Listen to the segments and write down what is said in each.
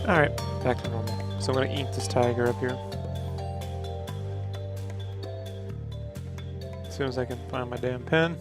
Alright, back to normal. So I'm gonna ink this tiger up here. As soon as I can find my damn pen.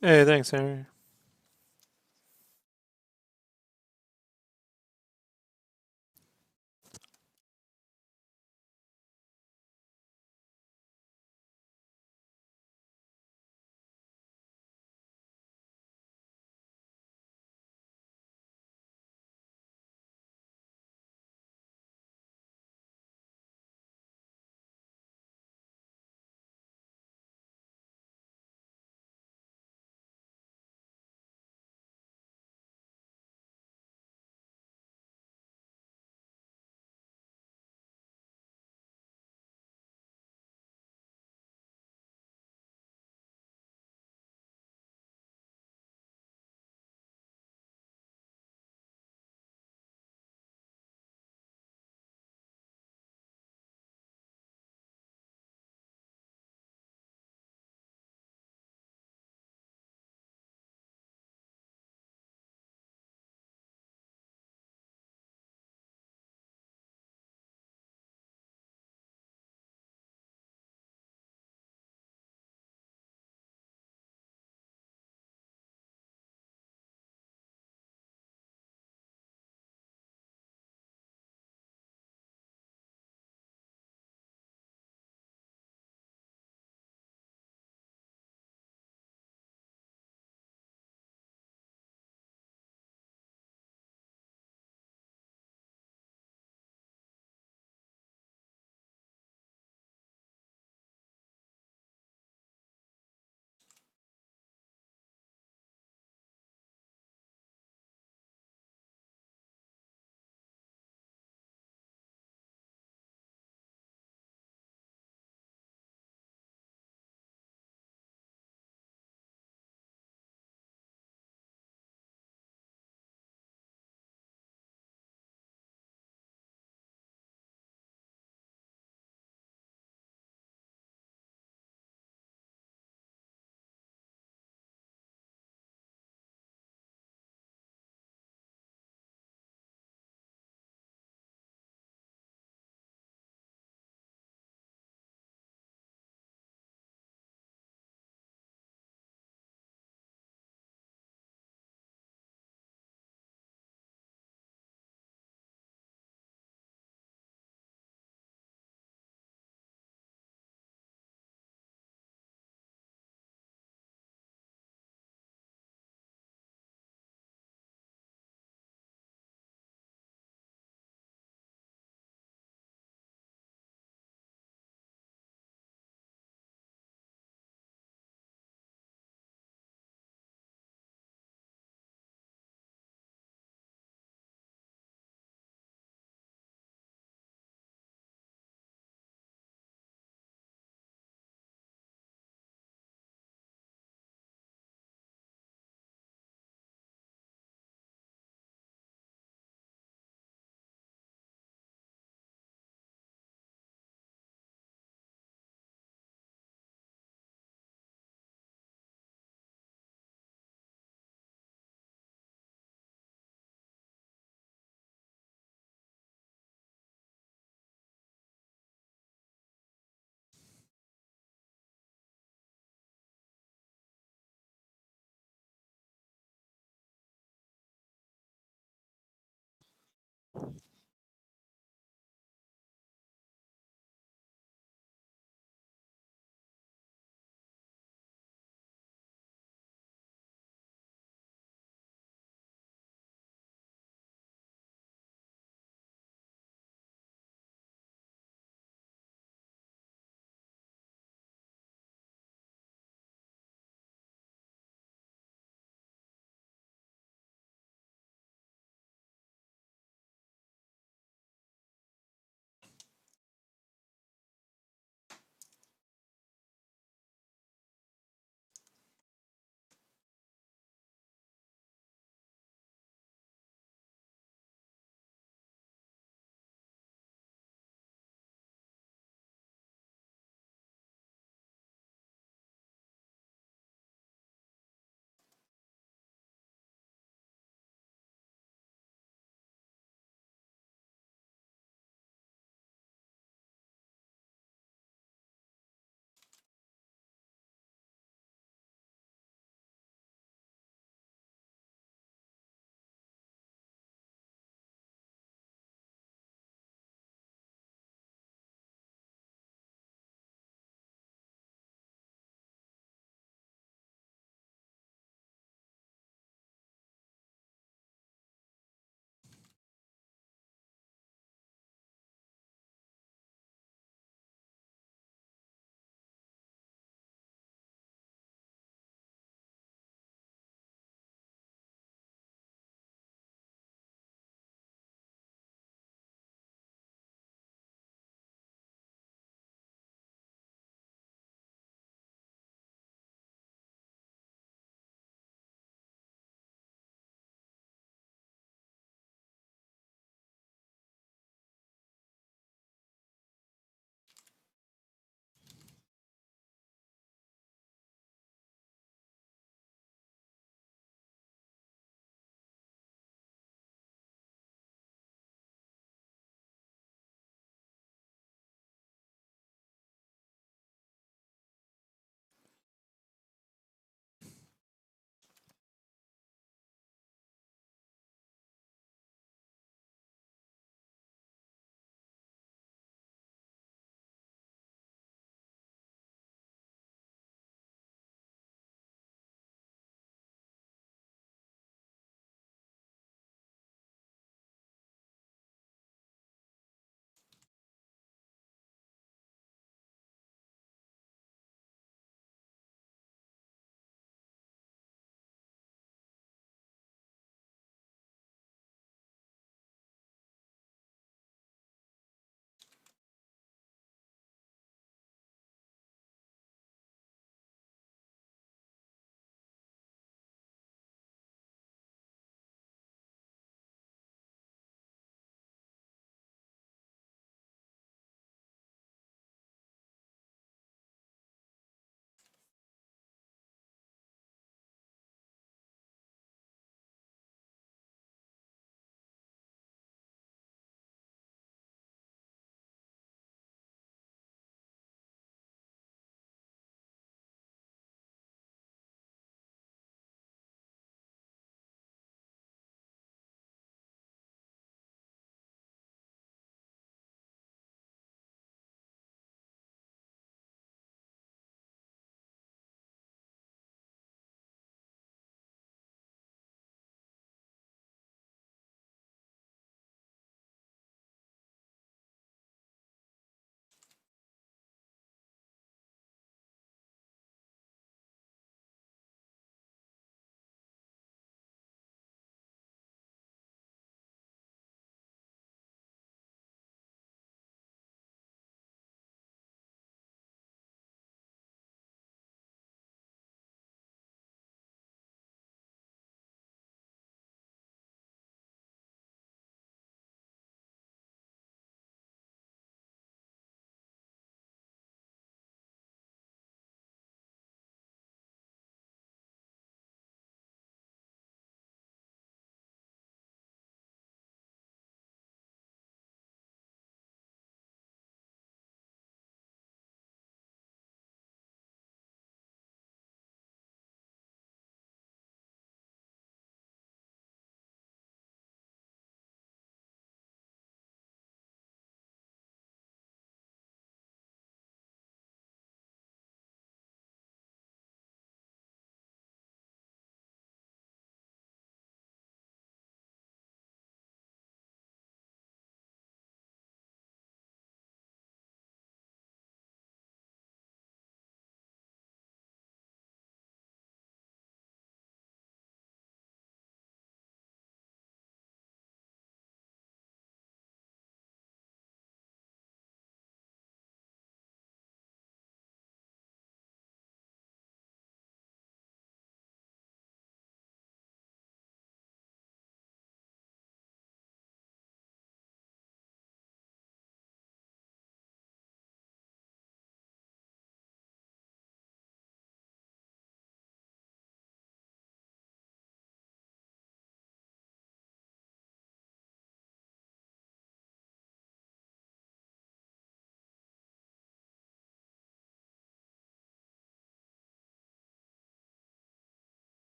Hey, thanks, Harry.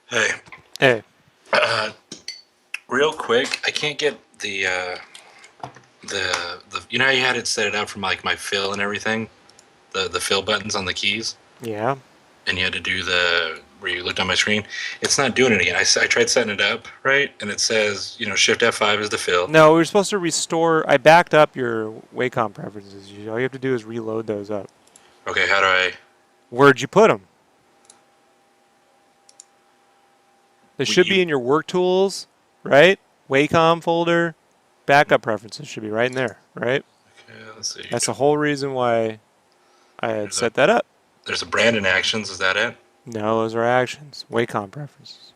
Hey, Hey. uh, real quick, I can't get the you know how you had it set it up from like my fill and everything, the fill buttons on the keys, Yeah. and you had to do the where you looked on my screen. It's not doing it again. I tried setting it up right, and it says Shift F5 is the fill. No, we were supposed to restore. I backed up your Wacom preferences. All you have to do is reload those up. Okay, how do I? Where'd you put them? They should be You in your work tools, right? Wacom folder. Backup preferences should be right in there, right? okay, let's see. That's the whole reason why I had There's a set that up. there's a Brandon actions. Is that it? No, those are actions. Wacom preferences.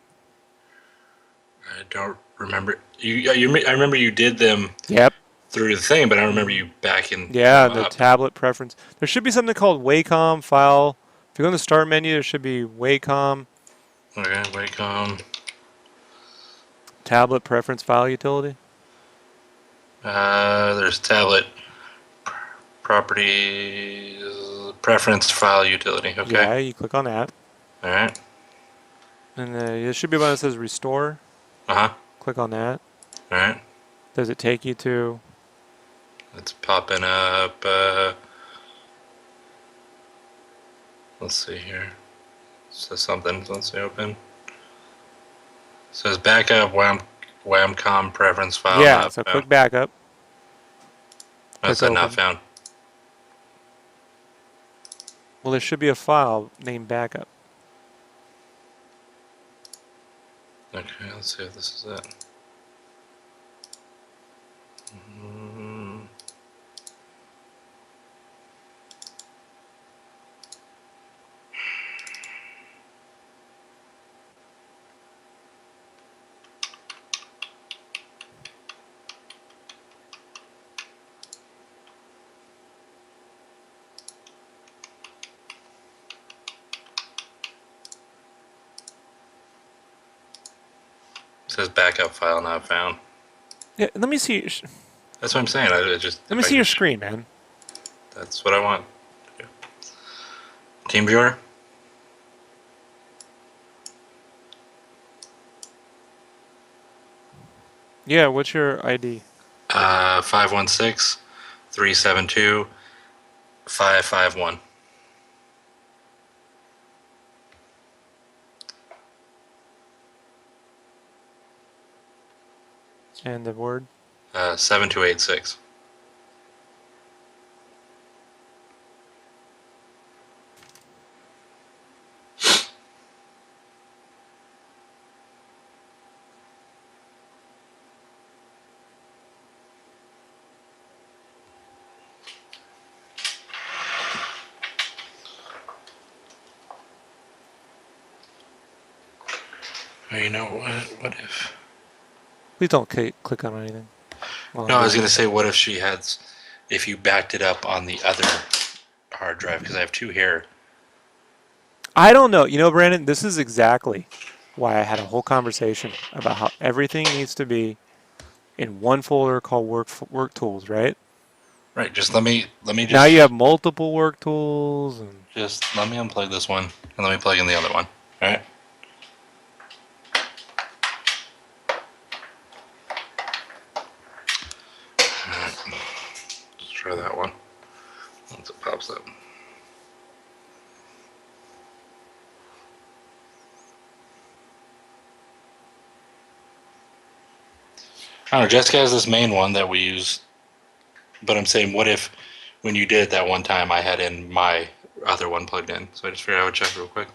I don't remember. I remember you did them Yep. through the thing, but I don't remember hmm you backing Yeah, them and the up. tablet preference. There should be something called Wacom file. If you go in the start menu, there should be Wacom Okay, Wacom. tablet preference file utility. There's tablet properties, preference file utility. Okay. Yeah, you click on that. All right. And there should be one that says restore. Uh huh. Click on that. All right. Does it take you to? It's popping up. Let's see here. It says something. Let's see. Open. It says backup Wamcom preference file Yeah, not so found. click backup. That's Click that not open. found. Well, there should be a file named backup. Okay. Let's see if this is it. Mm, It says backup file not found. Yeah, let me see. That's what I'm saying. I just Let me if I see can your screen, man. that's what I want. Team viewer. Yeah, what's your ID? 516 372 551. And the word? 7286. Oh, you know what? What if? Please don't click on anything while No, I'm I was doing gonna this. say, what if she had, if you backed it up on the other hard drive? Because I have two here. I don't know. You know, Brandon, this is exactly why I had a whole conversation about how everything needs to be in one folder called work tools, right? Right. Just let me Now you have multiple work tools and just let me unplug this one and let me plug in the other one. All right. Let's try that one. Once it pops up. I don't know. Jessica has this main one that we use, but I'm saying, what if when you did it that one time, I had in my other one plugged in? So I just figured I would check real quick.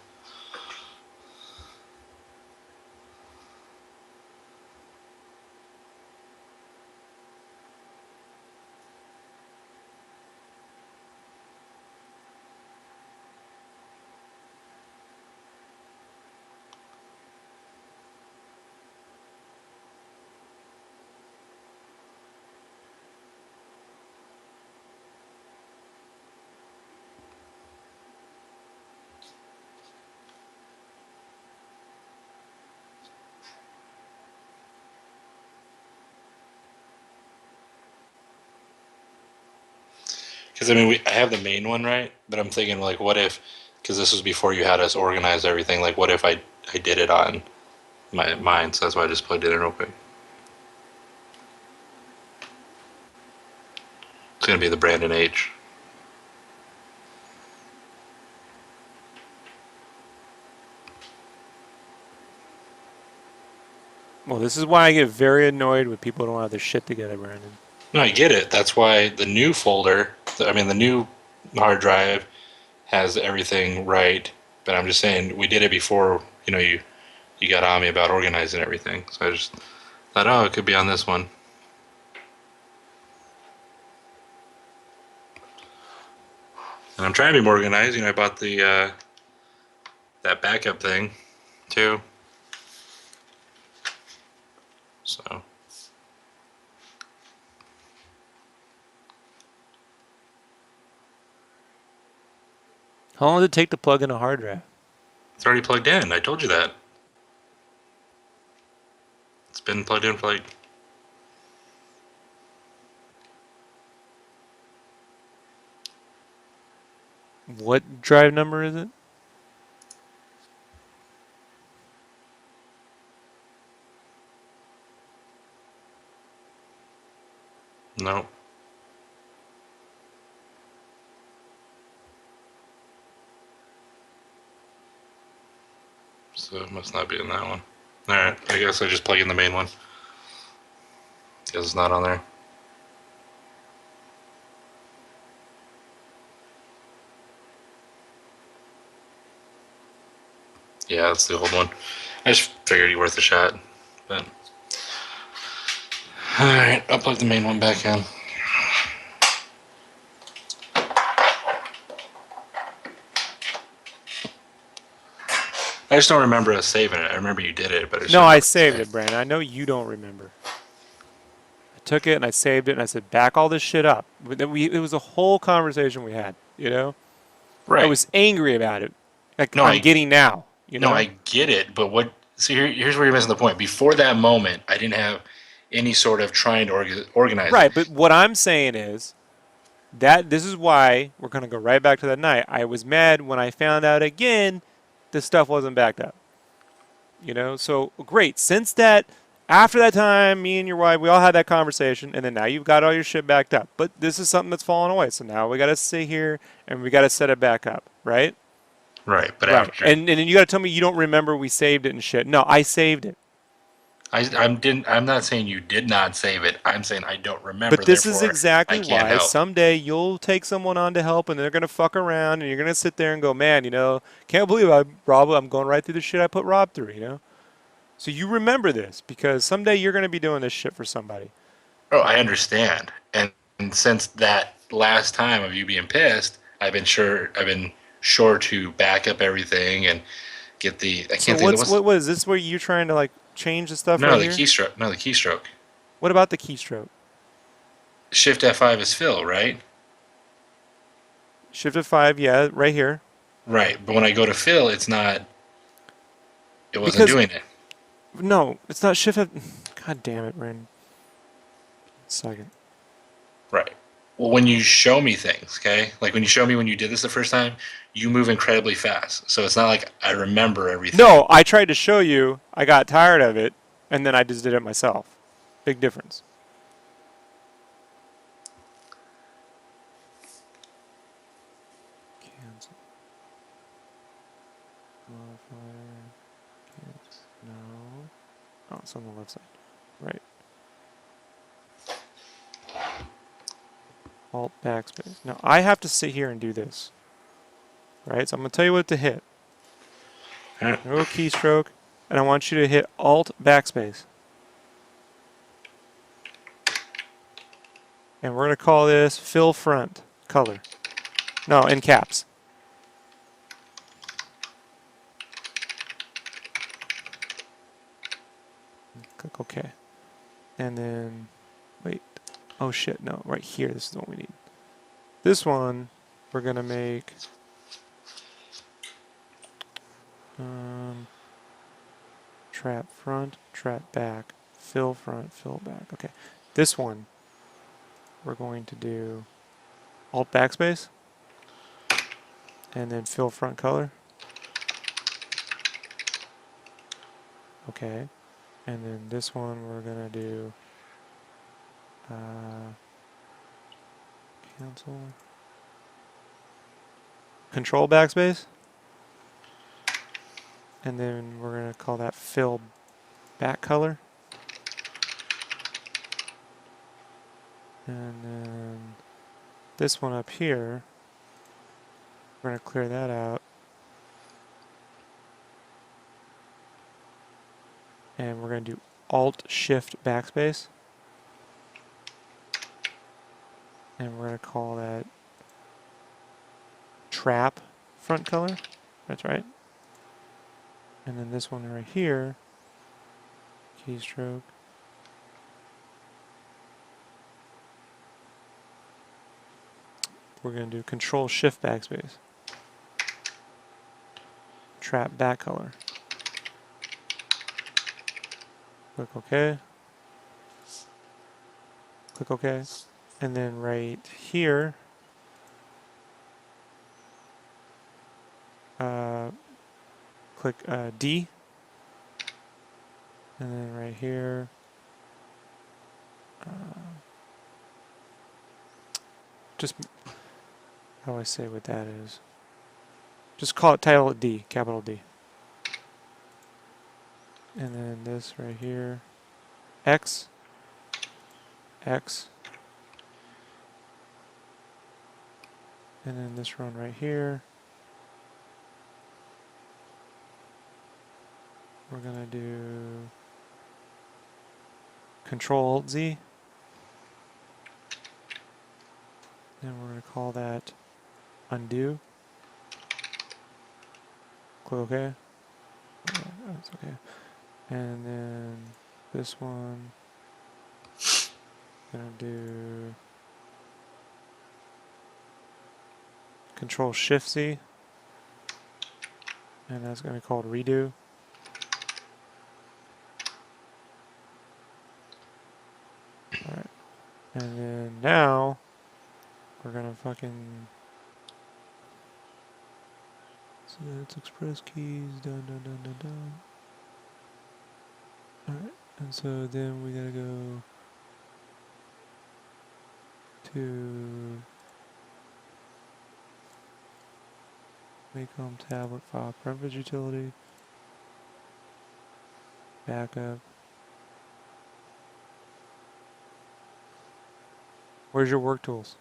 Because I mean, I have the main one right, but I'm thinking like, what if? Because this was before you had us organize everything. Like, what if I I did it on mine, so that's why I just plugged it in real quick. It's gonna be the Brandon H. Well, this is why I get very annoyed when people don't have their shit together, Brandon. No, I get it. That's why the new folder, the new hard drive has everything right. But I'm just saying, we did it before, you got on me about organizing everything. So I just thought, oh, it could be on this one. And I'm trying to be more organized. I bought the that backup thing too. So How long did it take to plug in a hard drive? it's already plugged in. I told you that. It's been plugged in for like. What drive number is it? No. So it must not be in that one. Alright, I guess I just plug in the main one. Guess it's not on there. Yeah, that's the old one. I just figured it'd be worth a shot. But alright, I'll plug the main one back in. I just don't remember us saving it. I remember you did it, but I just No, don't I remember saved it, Brandon. I know you don't remember. I took it and I saved it and I said, back all this shit up. But then it was a whole conversation we had, I Right. was angry about it. Like No, I'm getting now, no, I get it, but what? See, here's where you're missing the point. Before that moment, I didn't have any sort of trying to organize it. Right, but what I'm saying is that this is why we're going to go right back to that night. I was mad when I found out again the stuff wasn't backed up. So great. Since that, after that time, me and your wife, we all had that conversation, and then now you've got all your shit backed up. But this is something that's fallen away. So now we got to sit here and we got to set it back up, right? Right, but Right. after And then you got to tell me you don't remember we saved it and shit. No, I saved it. I'm not saying you did not save it. I'm saying I don't remember. But this is Therefore, I exactly can't why help. someday you'll take someone on to help and they're going to fuck around and you're going to sit there and go, man, can't believe I'm going right through the shit I put Rob through. So you remember this because someday you're going to be doing this shit for somebody. Oh, I understand. And since that last time of you being pissed, I've been sure to back up everything and get the. I So can't think of what's what is this where you're trying to like change the stuff no right the here? keystroke. No, the keystroke. What about the keystroke? Shift F5 is fill, right? Shift F5, yeah, right here. Right, but when I go to fill, it's not. It wasn't Because doing it. no, it's not Shift F. God damn it, Brandon. Second. Right. Well, when you show me things, okay, like when you show me when you did this the first time, you move incredibly fast. So it's not like I remember everything. No, I tried to show you. I got tired of it, and then I just did it myself. Big difference. Cancel. Modifier. Cancel. No. Oh, it's on the left side. Right. Alt backspace. Now I have to sit here and do this. Right? So I'm going to tell you what to hit. Right. No keystroke, and I want you to hit Alt backspace. And we're going to call this fill front color. No, in caps. Click OK. And then, wait. Oh shit, no, right here, this is what we need. This one, we're going to make trap front, trap back, fill front, fill back. Okay, this one, we're going to do Alt backspace, and then fill front color. Okay. And then this one we're going to do cancel. Control backspace. And then we're going to call that fill back color. And then this one up here, we're going to clear that out. And we're going to do Alt-Shift backspace. And we're going to call that trap front color. That's right. And then this one right here, keystroke. We're going to do Control Shift backspace. Trap back color. Click OK. Click OK. And then right here, click D. And then right here, just, how do I say what that is? Just call it title D, capital D. And then this right here, X, X. And then this one right here, we're going to do Control Alt Z. And we're going to call that undo. Click OK. Yeah, that's okay. And then this one, gonna do Control Shift Z, and that's gonna be called redo. All right, and then now we're gonna fucking. So that's express keys, done, done, done, done, done. Alright, and so then we gotta go to Wacom tablet file preference utility, backup. Where's your work tools?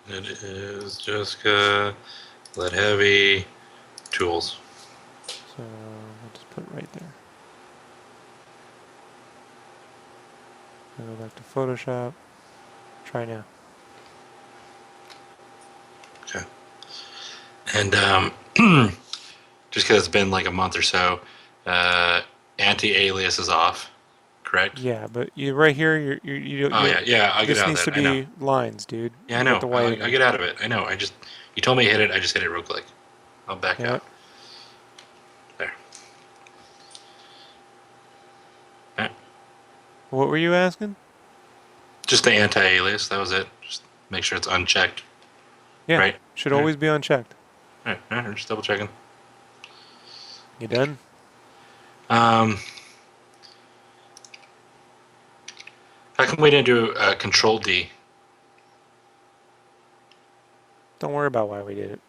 It is Jessica, lead heavy, tools. So I'll just put it right there. I'll go back to Photoshop. Try now. Okay. And just because it's been like a month or so, anti-alias is off, correct? Yeah, but you right here, Oh yeah, I get this out of needs that. to I know. be lines, dude. Yeah, I You got know. the white in I it. get out of it. I know. You told me to hit it. I just hit it real quick. I'll back Yep. out. There. Alright. What were you asking? Just the anti-alias. That was it. Just make sure it's unchecked. Yeah, Right. should always be unchecked. All right. Just double checking. You done? How come we didn't do Control D? Don't worry about why we did it.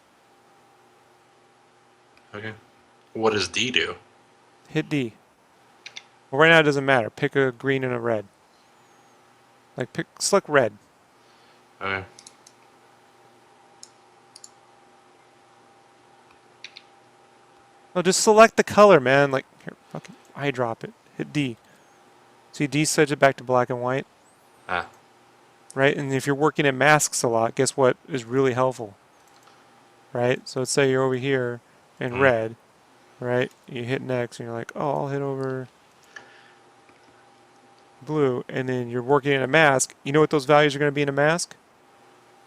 Okay. What does D do? Hit D. Well, right now it doesn't matter. Pick a green and a red. Like select red. Okay. No, just select the color, man. Like here, fucking eyedrop it. Hit D. See, D sets it back to black and white. Ah. Right? And if you're working in masks a lot, guess what is really helpful? Right? So let's say you're over here in red, right? You hit next and you're like, oh, I'll hit over blue. And then you're working in a mask. You know what those values are going to be in a mask?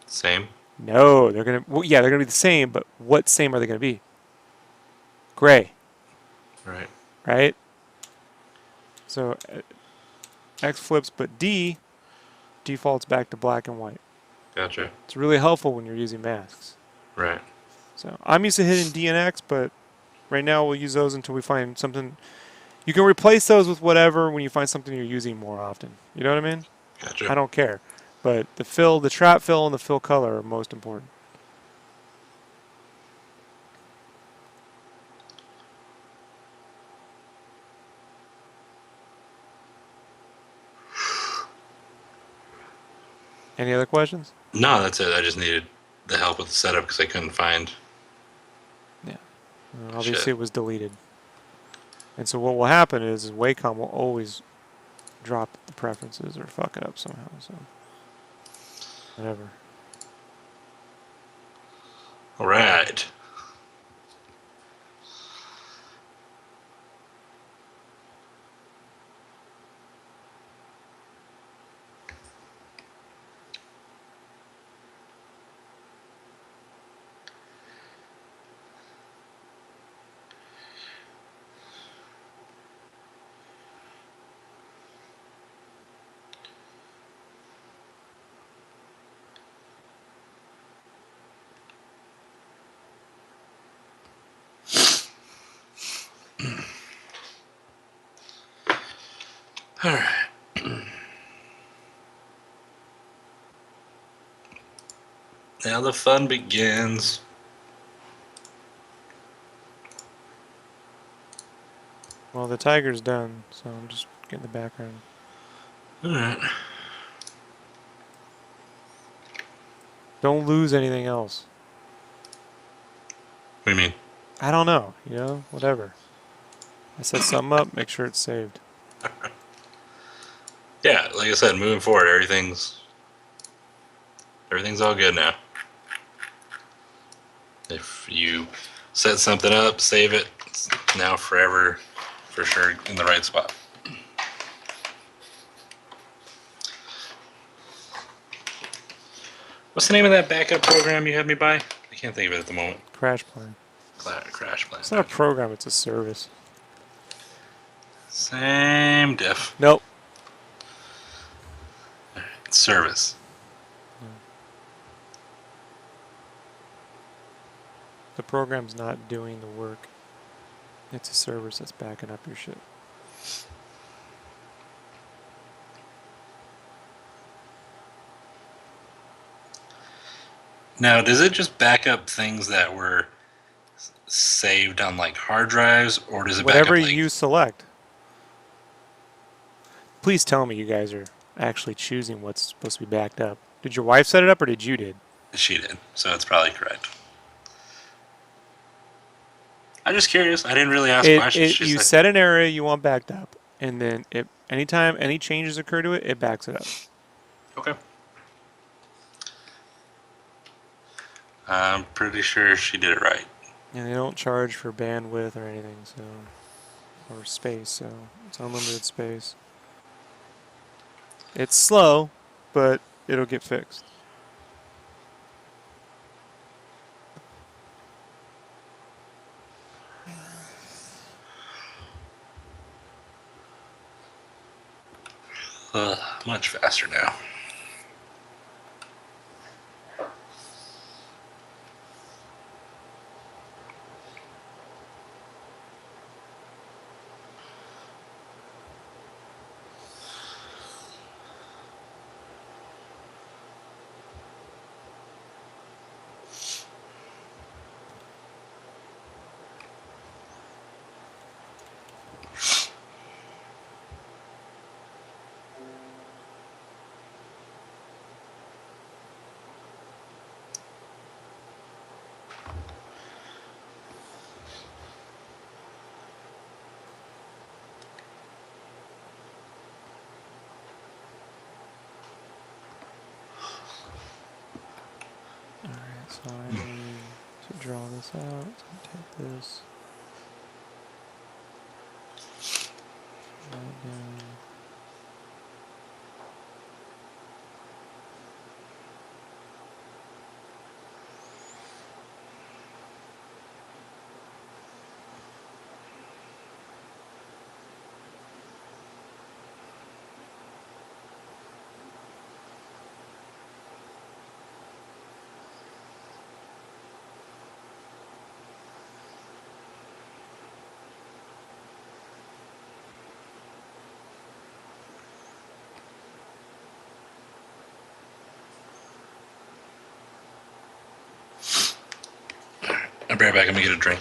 Same. No, they're going to, well, yeah, they're going to be the same, but what same are they going to be? Gray. Right. Right? So X flips, but D defaults back to black and white. Gotcha. It's really helpful when you're using masks. Right. So I'm used to hitting D and X, but right now we'll use those until we find something. You can replace those with whatever when you find something you're using more often. You know what I mean? Gotcha. I don't care. But the fill, the trap fill, and the fill color are most important. Any other questions? No, that's it. I just needed the help with the setup because I couldn't find Yeah. shit. Obviously, it was deleted. And so what will happen is Wacom will always drop the preferences or fuck it up somehow. So whatever. All right. All right. Now the fun begins. Well, the tiger's done, so I'm just getting the background. All right. Don't lose anything else. What do you mean? I don't know. Whatever. I set something up, make sure it's saved. Yeah, like I said, moving forward, everything's all good now. If you set something up, save it. It's now forever, for sure, in the right spot. What's the name of that backup program you had me buy? I can't think of it at the moment. Crash plan. Crash Plan. It's not a program, it's a service. Same diff. Nope. Service. No. The program's not doing the work. It's a service that's backing up your shit. Now, does it just back up things that were saved on like hard drives, or does it back Whatever up like you select. Please tell me you guys are actually choosing what's supposed to be backed up. Did your wife set it up or did you did? she did? So it's probably correct. I'm just curious. I didn't really ask questions. She You said, set an area you want backed up, and then anytime any changes occur to it, it backs it up. okay. I'm pretty sure she did it right. And they don't charge for bandwidth or anything, or space, so it's unlimited space. It's slow, but it'll get fixed. Much faster now. Alright, so I need to draw this out. So take this. Right down. I'll be right back. I'm gonna get a drink.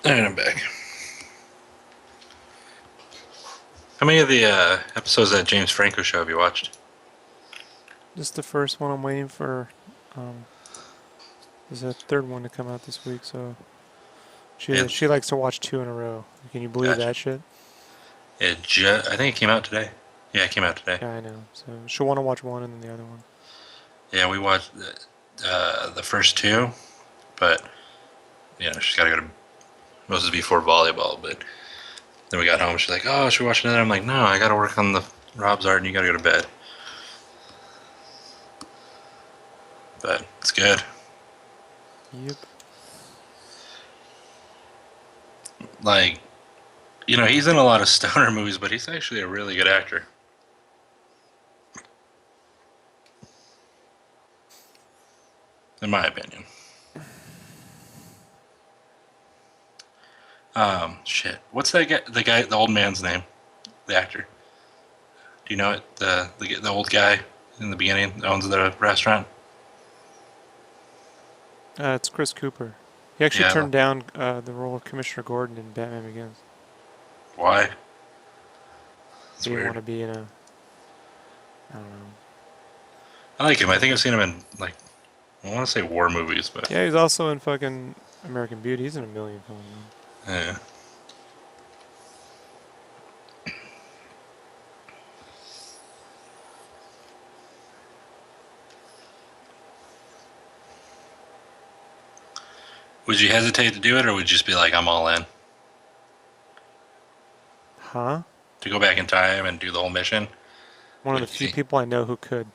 And I'm back. How many of the episodes of that James Franco show have you watched? Just the first one. I'm waiting for. Um, there's a third one to come out this week, so It, she likes to watch two in a row. Can you believe gotcha. that shit? I think it came out today. Yeah, it came out today. Yeah, I know. So she'll want to watch one and then the other one. Yeah, we watched the first two, but she's got to go to Moses before volleyball. But then we got home. She's like, "Oh, should we watch another?" I'm like, "No, I got to work on the Rob's art, and you got to go to bed." But it's good. Yep. Like, he's in a lot of stoner movies, but he's actually a really good actor, in my opinion. Shit. What's that guy? The old man's name, the actor. Do you know it? The old guy in the beginning that owns the restaurant. It's Chris Cooper. He actually Yeah. turned down the role of Commissioner Gordon in Batman Begins. Why? It's He didn't want weird. to be in a. I don't know. I like him. I think I've seen him in I want to say war movies, but Yeah, he's also in fucking American Beauty. He's in a million films. Man. yeah. Would you hesitate to do it, or would you just be like, I'm all in? Huh? To go back in time and do the whole mission? One of Would the you few think? people I know who could.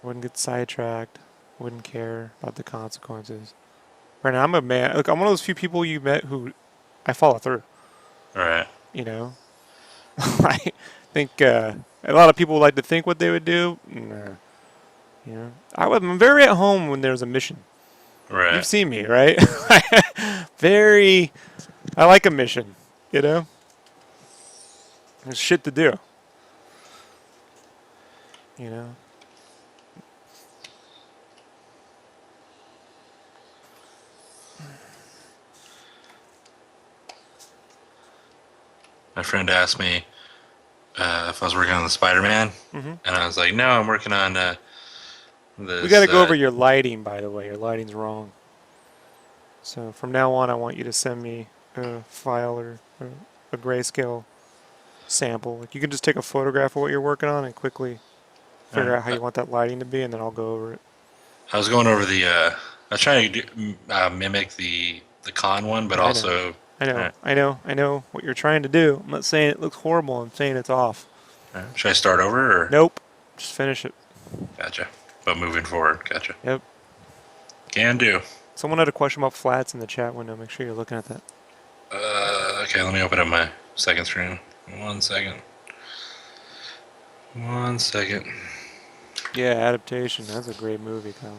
Wouldn't get sidetracked. Wouldn't care about the consequences. Right now, I'm a man. Look, I'm one of those few people you met who I follow through. All right. You know, I think a lot of people like to think what they would do. Nah. You know, I'm very at home when there's a mission. You've Right. seen me, right? Very. I like a mission. You know, there's shit to do. You know. My friend asked me if I was working on the Spider-Man, Hmm. and I was like, no, I'm working on We got this. to go over your lighting, by the way. Your lighting's wrong. So from now on, I want you to send me a file or a grayscale sample. Like you can just take a photograph of what you're working on and quickly figure Alright. out how you want that lighting to be, and then I'll go over it. I was going over the. I was trying to mimic the con one, but Yeah, I know. also. I know. Alright, I know what you're trying to do. I'm not saying it looks horrible. I'm saying it's off. alright. Should I start over or? Nope. Just finish it. Gotcha. But moving forward, gotcha. Yep. Can do. Someone had a question about flats in the chat window. Make sure you're looking at that. Okay, let me open up my second screen. 1 second. 1 second. Yeah, adaptation. That's a great movie, Kyle.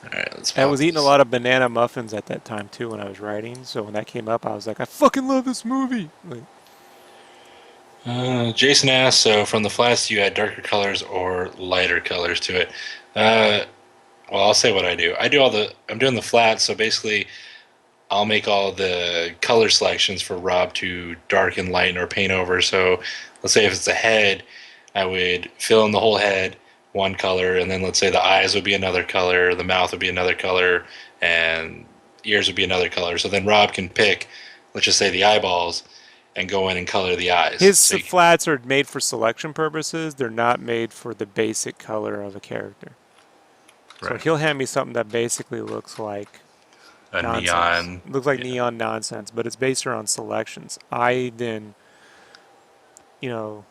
Alright, let's I pop was eating a this. lot of banana muffins at that time too when I was writing. So when that came up, I was like, I fucking love this movie. Like, Jason asked, so from the flats, do you add darker colors or lighter colors to it? Uh, well, I'll say what I do. I'm doing the flats, so basically I'll make all the color selections for Rob to darken, lighten, or paint over. So let's say if it's a head, I would fill in the whole head one color, and then let's say the eyes would be another color, the mouth would be another color, and ears would be another color. So then Rob can pick, let's just say the eyeballs, and go in and color the eyes. his So flats are made for selection purposes. They're not made for the basic color of a character. So right, he'll hand me something that basically looks like a nonsense. neon, It looks like yeah, neon nonsense, but it's based around selections. I then, you know,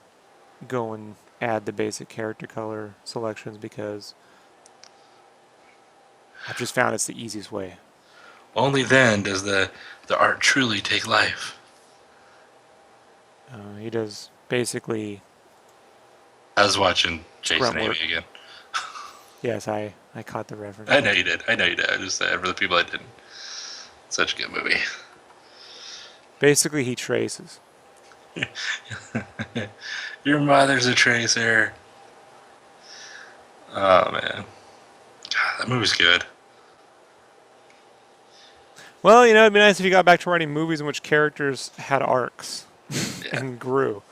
go and add the basic character color selections because I've just found it's the easiest way. only then does the art truly take life. He does basically I was watching Jason grunt Amy work. again. Yes, I caught the reference. I know you did. I know you did. I just said for the people that didn't. Such a good movie. Basically, he traces. Your mother's a tracer. Oh man, God, that movie's good. Well, you know, it'd be nice if you got back to writing movies in which characters had arcs Yeah, and grew,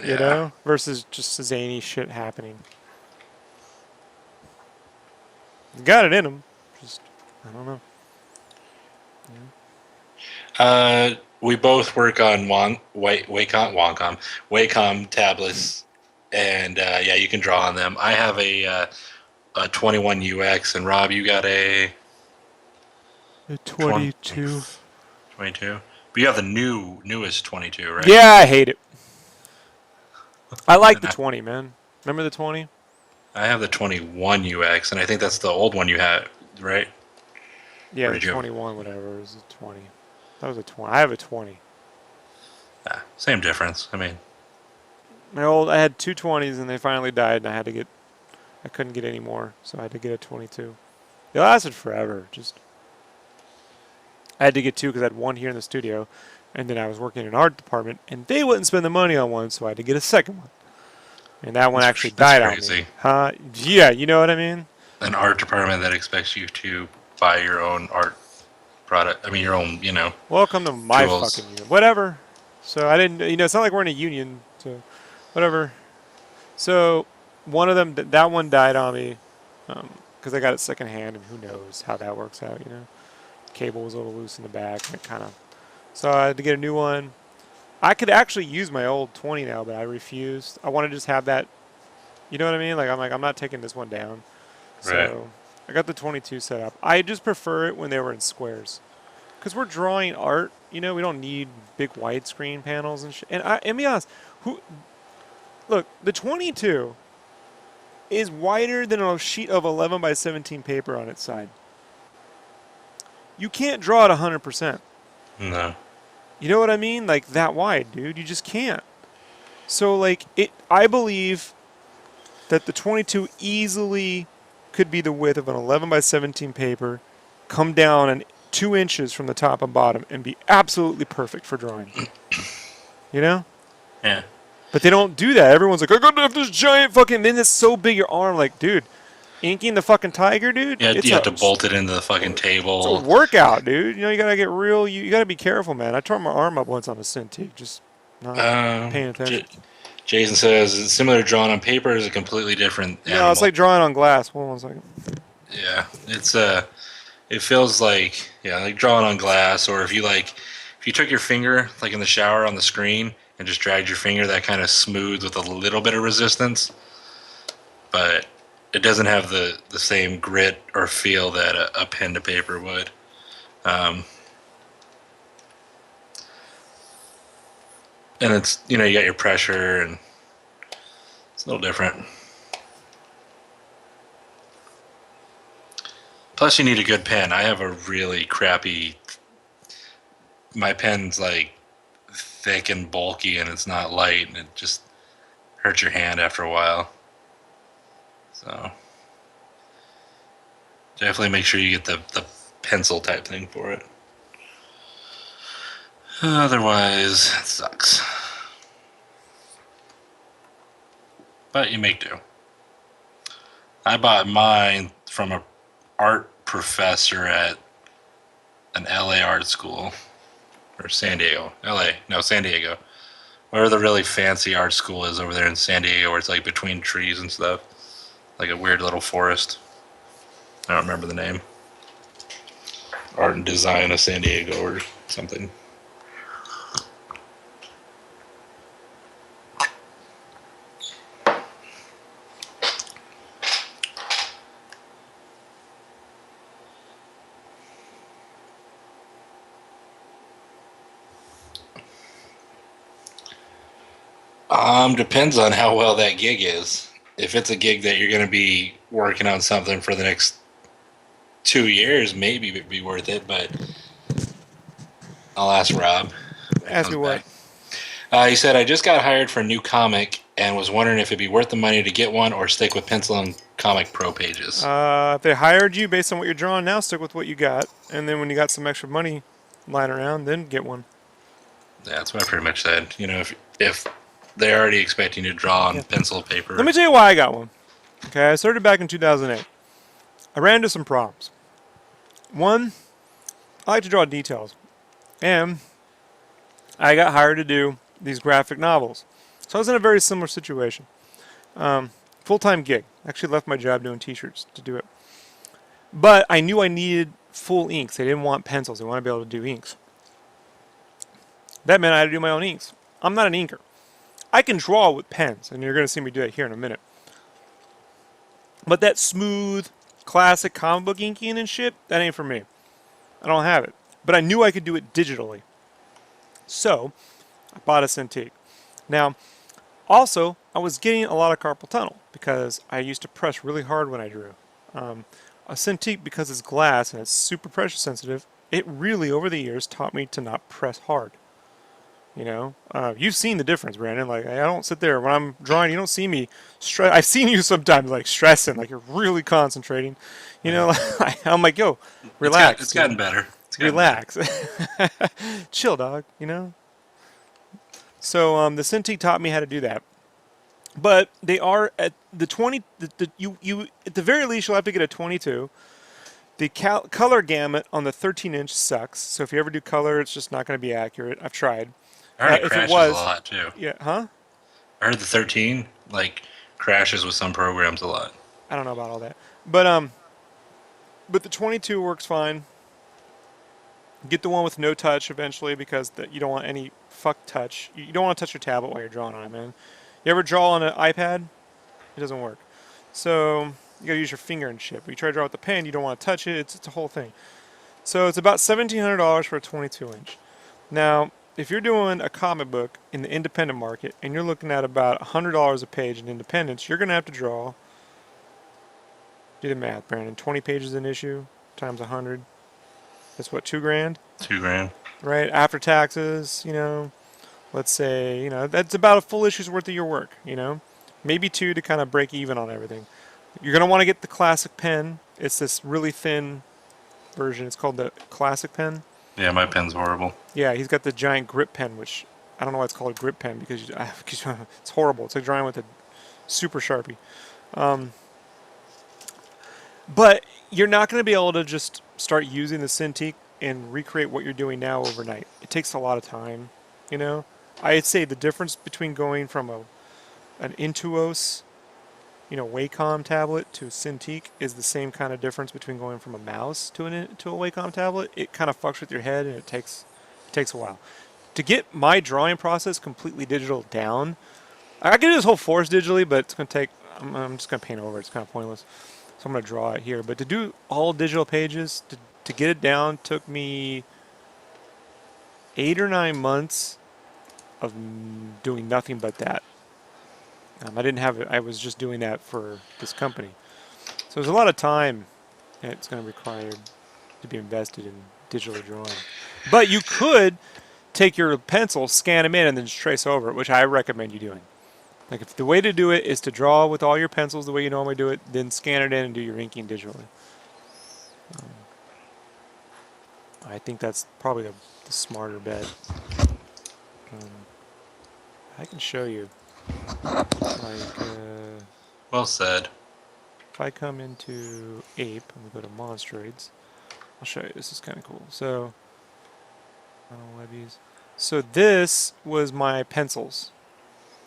you yeah. know, versus just zany shit happening. Got it in him. Just, I don't know. We both work on Wacom tablets, and yeah, you can draw on them. I have a 21 UX, and Rob, you got a The 20, 22. 22. But you have the newest 22, right? Yeah, I hate it. I like And the 20, man. Remember the 20? I have the 21 UX, and I think that's the old one you had, right? Yeah, Or the did you have? 21, whatever. It was a 20. That was a 20. I have a 20. Same difference. I mean, I had two 20s and they finally died and I couldn't get any more. So I had to get a 22. It lasted forever. I had to get two because I had one here in the studio. And then I was working in an art department and they wouldn't spend the money on one. So I had to get a second one. And that one actually that's died on me. crazy. Huh? Yeah, you know what I mean? An art department that expects you to buy your own art product. I mean, your own, Welcome to my tools. fucking union. Whatever. So I didn't, it's not like we're in a union. So whatever. So one of them, that one died on me because I got it secondhand, and who knows how that works out, you know. Cable was a little loose in the back, and it kind of. So I had to get a new one. I could actually use my old 20 now, but I refused. I want to just have that. You know what I mean? I'm not taking this one down. Right. So I got the 22 set up. I just prefer it when they were in squares, because we're drawing art. You know, we don't need big widescreen panels and shit. And be honest, look, the 22 is wider than a sheet of 11 by 17 paper on its side. You can't draw it 100%. No. You know what I mean? Like that wide, dude. You just can't. So like I believe that the 22 easily could be the width of an 11 by 17 paper, come down 2 inches from the top and bottom, and be absolutely perfect for drawing. You know? Yeah. But they don't do that. Everyone's like, I gotta have this giant fucking. Then it's so big your arm. Like, dude, inking the fucking tiger, dude. Yeah, It's you have a to bolt it into the fucking it's a table. workout, dude. You gotta get real. You gotta be careful, man. I tore my arm up once on a Cintiq, just not paying attention. J- Jason says it's similar to drawing on paper is a completely different No, it's animal. like drawing on glass. Hold on one second. Yeah, it's it feels like like drawing on glass, or if you took your finger like in the shower on the screen and just dragged your finger, that kind of smooth with a little bit of resistance, but it doesn't have the same grit or feel that a pen to paper would. Um, and it's you got your pressure and it's a little different. Plus, you need a good pen. I have a really crappy. My pen's like thick and bulky, and it's not light, and it just hurts your hand after a while. So definitely make sure you get the pencil type thing for it. Otherwise, it sucks. But you make do. I bought mine from a art professor at an LA art school. Or San Diego. LA. No, San Diego. Where the really fancy art school is over there in San Diego, where it's like between trees and stuff. Like a weird little forest. I don't remember the name. Art and Design of San Diego or something. Depends on how well that gig is. If it's a gig that you're going to be working on something for the next 2 years, maybe it'd be worth it. But I'll ask Rob when he Ask comes me what? back. He said, I just got hired for a new comic and was wondering if it'd be worth the money to get one or stick with pencil and comic pro pages. If they hired you based on what you're drawing now, stick with what you got, and then when you got some extra money lying around, then get one. Yeah, that's what I pretty much said. If they're already expecting you to draw on Yeah. pencil paper. Let me tell you why I got one. Okay, I started back in 2008. I ran into some problems. One, I like to draw details, and I got hired to do these graphic novels. So I was in a very similar situation. Full-time gig. Actually left my job doing t-shirts to do it. But I knew I needed full inks. They didn't want pencils. They wanted to be able to do inks. That meant I had to do my own inks. I'm not an inker. I can draw with pens, and you're going to see me do that here in a minute. But that smooth, classic comic book inking and shit, that ain't for me. I don't have it. But I knew I could do it digitally. So, I bought a Cintiq. Now, also, I was getting a lot of carpal tunnel because I used to press really hard when I drew. A Cintiq, because it's glass and it's super pressure sensitive, it really, over the years, taught me to not press hard. You've seen the difference, Brandon. Like, I don't sit there when I'm drawing. You don't see me stress. I've seen you sometimes like stressing, like you're really concentrating. I'm like, yo, relax. It's gotten better. Relax, chill, dog. So the Cintiq taught me how to do that. But they are at the 20. You at the very least you'll have to get a 22. The color gamut on the 13-inch sucks. So if you ever do color, it's just not going to be accurate. I've tried. I heard it If it crashes a was, lot too. yeah, huh? I heard the 13 crashes with some programs a lot. I don't know about all that, but the 22 works fine. Get the one with no touch eventually because you don't want any fuck touch. You don't want to touch your tablet while you're drawing on it, man. You ever draw on an iPad? It doesn't work. So you gotta use your finger and shit. But you try to draw with the pen, you don't want to touch it. It's a whole thing. So it's about $1,700 for a 22-inch. Now, if you're doing a comic book in the independent market and you're looking at about $100 a page in independence, you're gonna have to draw. Do the math, Brandon. 20 pages an issue times 100. That's what, $2,000? $2,000. Right? After taxes, let's say, you know, that's about a full issue's worth of your work, you know, maybe 2 to kind of break even on everything. You're gonna want to get the classic pen. It's this really thin version. It's called the classic pen. Yeah, my pen's horrible. Yeah, he's got the giant grip pen, which I don't know why it's called a grip pen because it's horrible. It's like drawing with a super sharpie. But you're not going to be able to just start using the Cintiq and recreate what you're doing now overnight. It takes a lot of time, you know. I'd say the difference between going from an Intuos, you know, Wacom tablet to Cintiq is the same kind of difference between going from a mouse to a Wacom tablet. It kind of fucks with your head, and it takes a while to get my drawing process completely digital down. I can do this whole force digitally, but it's going to take. I'm just going to paint over. It's kind of pointless. So I'm going to draw it here. But to do all digital pages, to get it down, took me 8 or 9 months of doing nothing but that. I didn't have it. I was just doing that for this company. So there's a lot of time that's going to require to be invested in digital drawing. But you could take your pencil, scan them in, and then just trace over it, which I recommend you doing. Like if the way to do it is to draw with all your pencils the way you normally do it, then scan it in and do your inking digitally. I think that's probably the smarter bet. I can show you. Like Well said. if I come into Ape and we go to Monstroids, I'll show you. This is kind of cool. So, Webbies. So this was my pencils,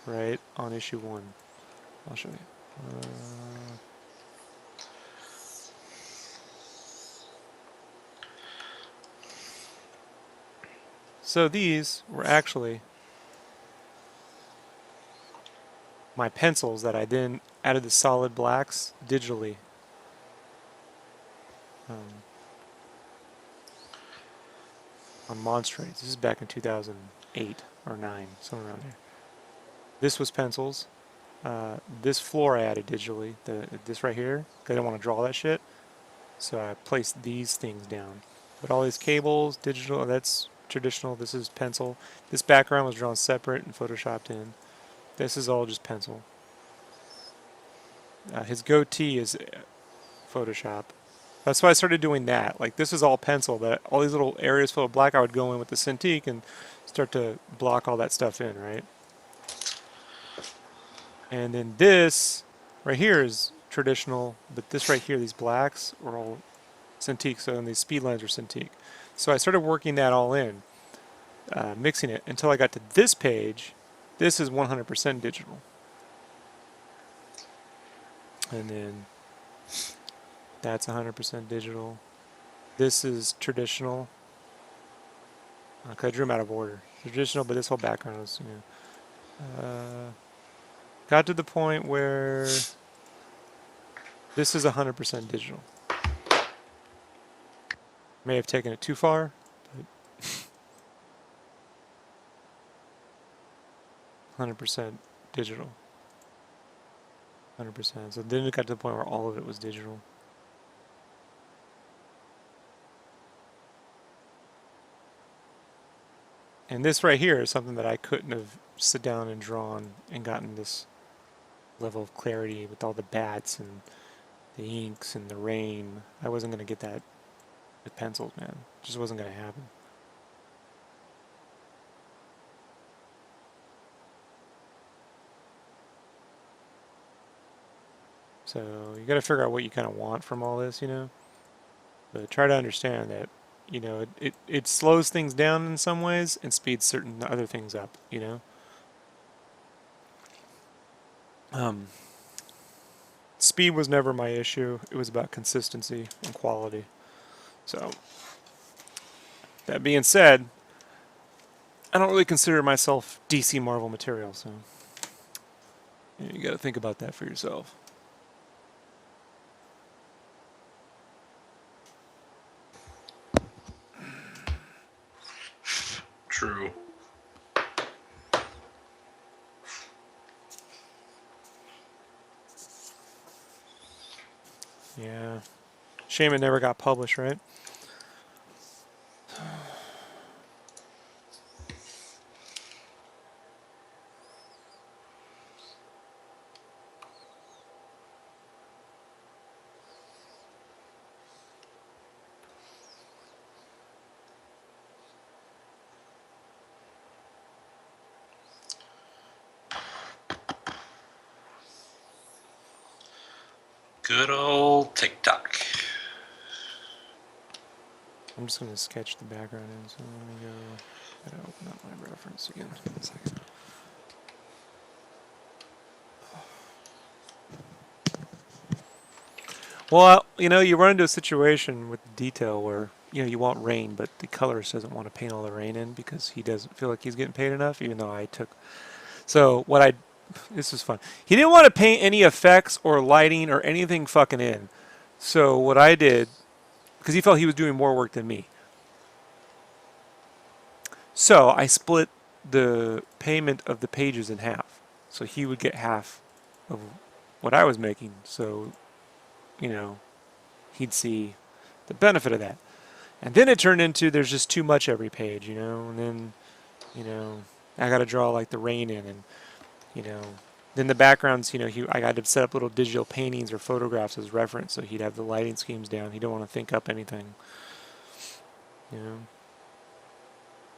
right, on issue 1. I'll show you. So these were actually my pencils that I then added the solid blacks digitally. On Monstroids. This is back in 2008 or 9, somewhere around there. This was pencils. This floor I added digitally. This right here, 'cause I didn't want to draw that shit. So I placed these things down. But all these cables, digital, that's traditional. This is pencil. This background was drawn separate and photoshopped in. This is all just pencil. His goatee is Photoshop. That's why I started doing that. Like this is all pencil, but all these little areas full of black, I would go in with the Cintiq and start to block all that stuff in, right? And then this right here is traditional, but this right here, these blacks, are all Cintiq, so and these speed lines are Cintiq. So I started working that all in, mixing it until I got to this page. This is 100% digital. And then that's 100% digital. This is traditional. Okay, I drew them out of order. Traditional, but this whole background is, you know. Got to the point where this is 100% digital. May have taken it too far, but 100% digital. 100%. So then it got to the point where all of it was digital. And this right here is something that I couldn't have sit down and drawn and gotten this level of clarity with all the bats and the inks and the rain. I wasn't going to get that with pencils, man. It just wasn't going to happen. So you got to figure out what you kind of want from all this, you know. But try to understand that, you know, it slows things down in some ways and speeds certain other things up, you know. Speed was never my issue. It was about consistency and quality. So, that being said, I don't really consider myself DC Marvel material, so you got to think about that for yourself. True. Yeah. Shame it never got published, right? Good old TikTok. I'm just going to sketch the background in, so let me go. Gotta open up my reference again. 1 second. Well, you run into a situation with detail where, you want rain, but the colorist doesn't want to paint all the rain in because he doesn't feel like he's getting paid enough, even though I took. So this is fun. He didn't want to paint any effects or lighting or anything fucking in. So what I did, because he felt he was doing more work than me. So I split the payment of the pages in half. So he would get half of what I was making. So, he'd see the benefit of that. And then it turned into there's just too much every page, and then, I got to draw like the rain in and, then the backgrounds, I got to set up little digital paintings or photographs as reference so he'd have the lighting schemes down. He didn't want to think up anything, It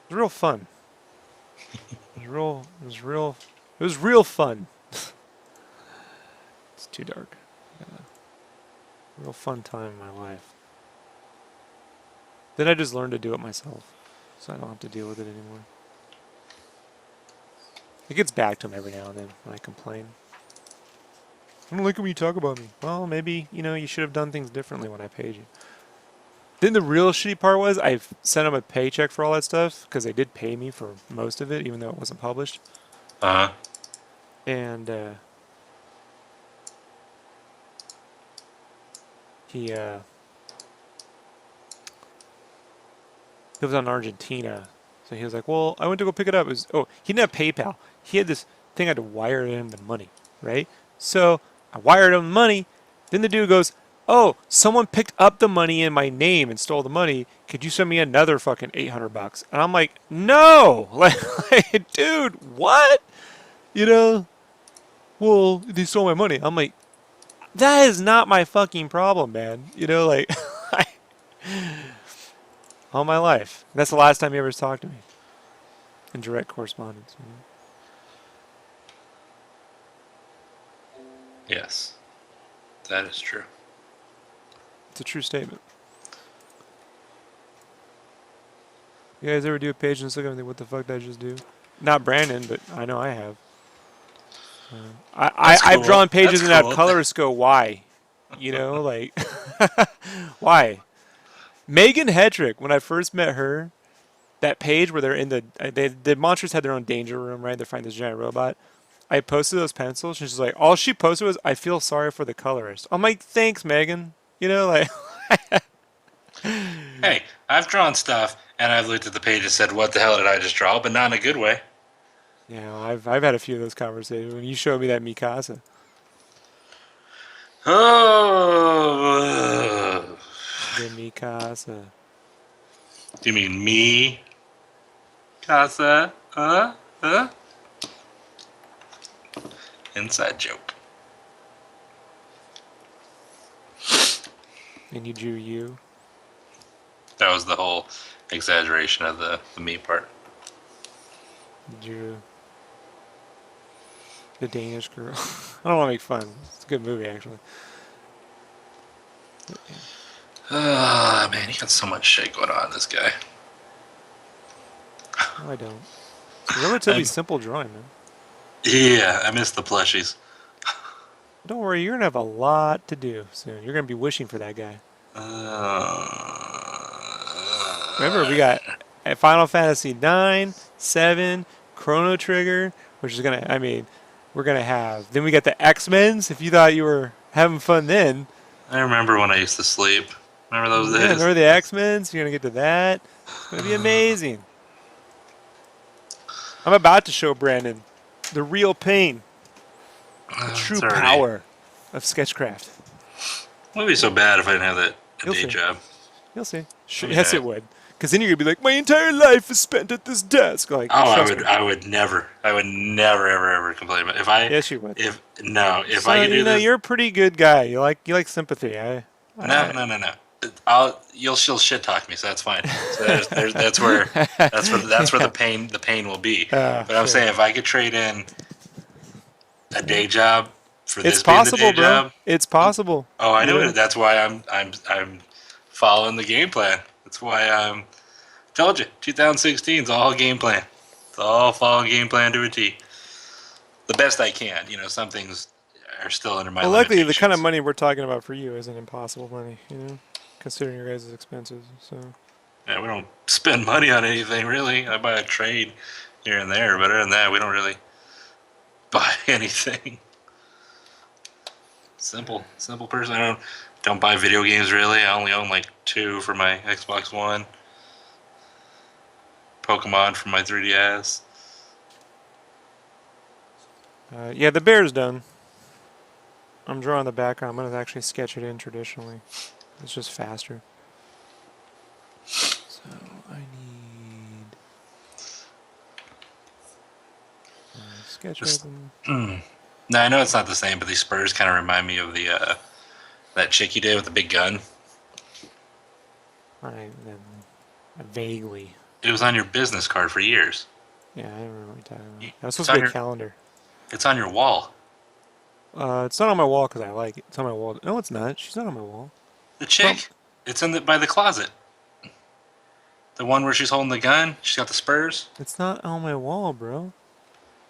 was real fun. It was real fun. It's too dark. Real fun time in my life. Then I just learned to do it myself, so I don't have to deal with it anymore. It gets back to him every now and then when I complain. I don't like it when you talk about me. Well, maybe, you should have done things differently when I paid you. Then the real shitty part was I sent him a paycheck for all that stuff because they did pay me for most of it, even though it wasn't published. Uh-huh. And he was on Argentina, so he was like, "Well, I went to go pick it up." He didn't have PayPal. He had this thing I had to wire him the money, right? So I wired him the money. Then the dude goes, "Oh, someone picked up the money in my name and stole the money. Could you send me another fucking $800?" And I'm like, "No, like, dude, what? Well, they stole my money." I'm like, that is not my fucking problem, man. Like, all my life. That's the last time he ever talked to me in direct correspondence. Yes, that is true. It's a true statement. You guys ever do a page and look and think, what the fuck did I just do? Not Brandon, but I know I have. I've drawn pages and have colorists go, why? Like, why? Megan Hedrick, when I first met her, that page where they're in the monsters had their own danger room, right? They find this giant robot. I posted those pencils, and she's like, all she posted was, "I feel sorry for the colorist." I'm like, thanks, Megan. Like. Hey, I've drawn stuff, and I've looked at the page and said, "What the hell did I just draw?" But not in a good way. I've had a few of those conversations when you showed me that Mikasa. Oh, The Mikasa. do you mean me, Casa? Inside joke. And you drew you. That was the whole exaggeration of the me part. You drew the Danish girl. I don't want to make fun. It's a good movie, actually. Ah, man, he got so much shit going on, this guy. No, I don't. It's a relatively simple drawing, man. Yeah, I miss the plushies. Don't worry, you're going to have a lot to do soon. You're going to be wishing for that guy. Remember, we got Final Fantasy 9, 7, Chrono Trigger, which is going to, we're going to have. Then we got the X-Men's, if you thought you were having fun then. I remember when I used to sleep. Remember those days? Remember the X-Men's? You're going to get to that. It's going to be amazing. I'm about to show Brandon the real pain, the true power of SketchCraft. It wouldn't be so bad if I didn't have that day job. You'll see. Yes, it would. Because then you're gonna be like, my entire life is spent at this desk. Like, I would never, ever complain about if I. Yes, you would. If I could do this, you're a pretty good guy. You like sympathy. No. She'll shit talk me, so that's fine. So that's where the pain will be. But I'm saying if I could trade in a day job for It's this being the day possible, bro. job. It's possible. Oh, I You know know. it. That's why I'm following the game plan. That's why I'm told you 2016 is all game plan. It's all following game plan to a T. The best I can. Some things are still under my Well, luckily, the kind of limitations. money we're talking about for you isn't impossible money. Considering your guys' expenses. So. Yeah, we don't spend money on anything really. I buy a trade here and there, but other than that, we don't really buy anything. Simple person. I don't buy video games really. I only own like 2 for my Xbox One. Pokemon for my 3DS. Yeah, the bear's done. I'm drawing the background. I'm going to actually sketch it in traditionally. It's just faster. So I need sketch Just open. No, I know it's not the same, but these spurs kind of remind me of the that chick you did with the big gun. Vaguely. It was on your business card for years. Yeah, I don't remember what you're talking about. That was It's supposed to on be a your calendar. it's on your wall. It's not on my wall because I like it. It's on my wall. No, it's not. She's not on my wall. The It's on, chick. It's in by the closet. The one where she's holding the gun. She's got the spurs. it's not on my wall, bro.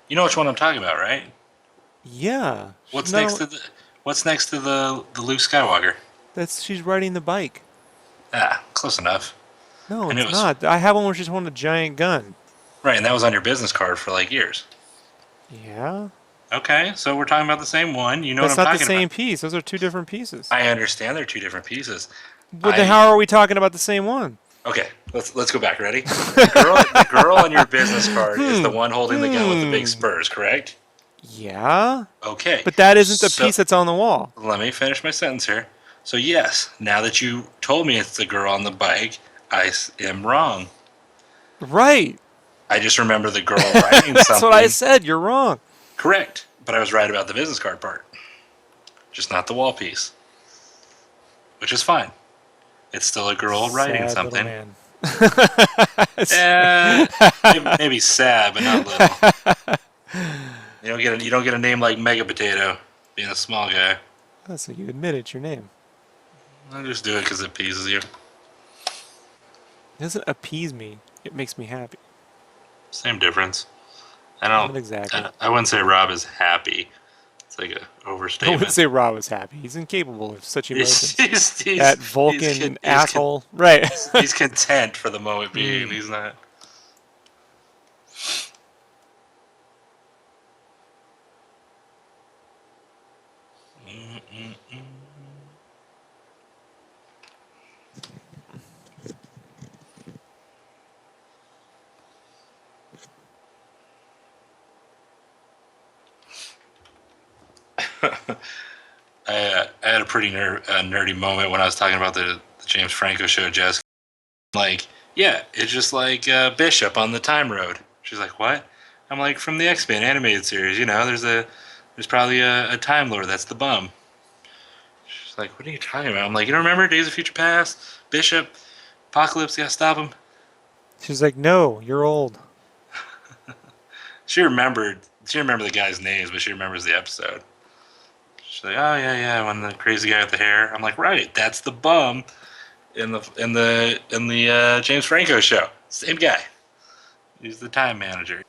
You know which one I'm talking about, right? Yeah. She's What's not next on, to the Luke Skywalker? she's riding the bike. Ah, close enough. No, I knew it it's was not. I have one where she's holding a giant gun. right, and that was on your business card for like years. Yeah. Okay, so we're talking about the same one. You know what That's I'm not the talking about. same piece. Those are two different pieces. I understand they're 2 different pieces. But then how are we talking about the same one? Okay, let's go back. Ready? The girl on your business card is the one holding the gun with the big spurs, correct? Yeah. Okay. But that isn't the So piece that's on the wall. let me finish my sentence here. So yes, now that you told me it's the girl on the bike, am wrong. Right. I just remember the girl writing That's something. what I said. You're wrong. Correct, but I was right about the business card part, just not the wall piece, which is fine. It's still a girl writing Sad little something. man. Maybe sad, but not little. You don't get a name like Mega Potato, being a small guy. Oh, so you admit it's your name. I just do it because it pleases you. It doesn't appease me. It makes me happy. Same difference. Not exactly. I wouldn't say Rob is happy. It's like a I overstatement. wouldn't say Rob was happy. He's incapable of such emotions. He's- That he's Vulcan asshole. Right. He's content for the moment being. He's not. I had a pretty nerdy moment when I was talking about the James Franco show, Jess. Like, yeah, it's just like Bishop on the Time Road. She's like, what? I'm like, from the X-Men animated series, there's probably a Time Lord that's the bum. She's like, what are you talking about? I'm like, you don't remember Days of Future Past? Bishop, Apocalypse, you gotta stop him. She's like, no, you're old. She remembered the guy's names, but she remembers the episode. She's like, oh yeah, when the crazy guy with the hair. I'm like, right, that's the bum in the James Franco show. Same guy. He's the time manager.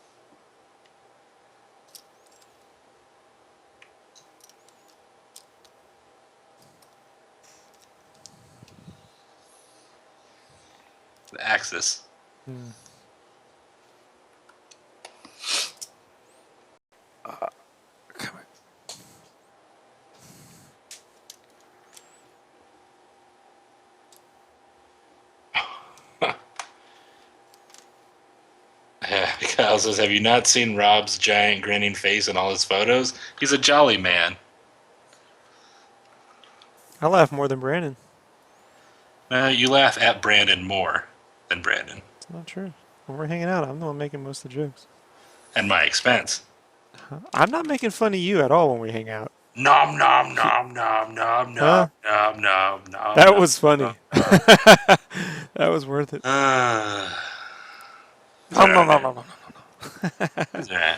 The Axis. Come on. Kyle says, have you not seen Rob's giant grinning face in all his photos? He's a jolly man. I laugh more than Brandon. You laugh at Brandon more than Brandon. It's not true. When we're hanging out, I'm the one making most of the jokes. At my expense. I'm not making fun of you at all when we hang out. Nom nom nom nom nom Huh? nom nom nom. That was funny. That was worth it. Nom, nom, nom, nom, nom. That's all right.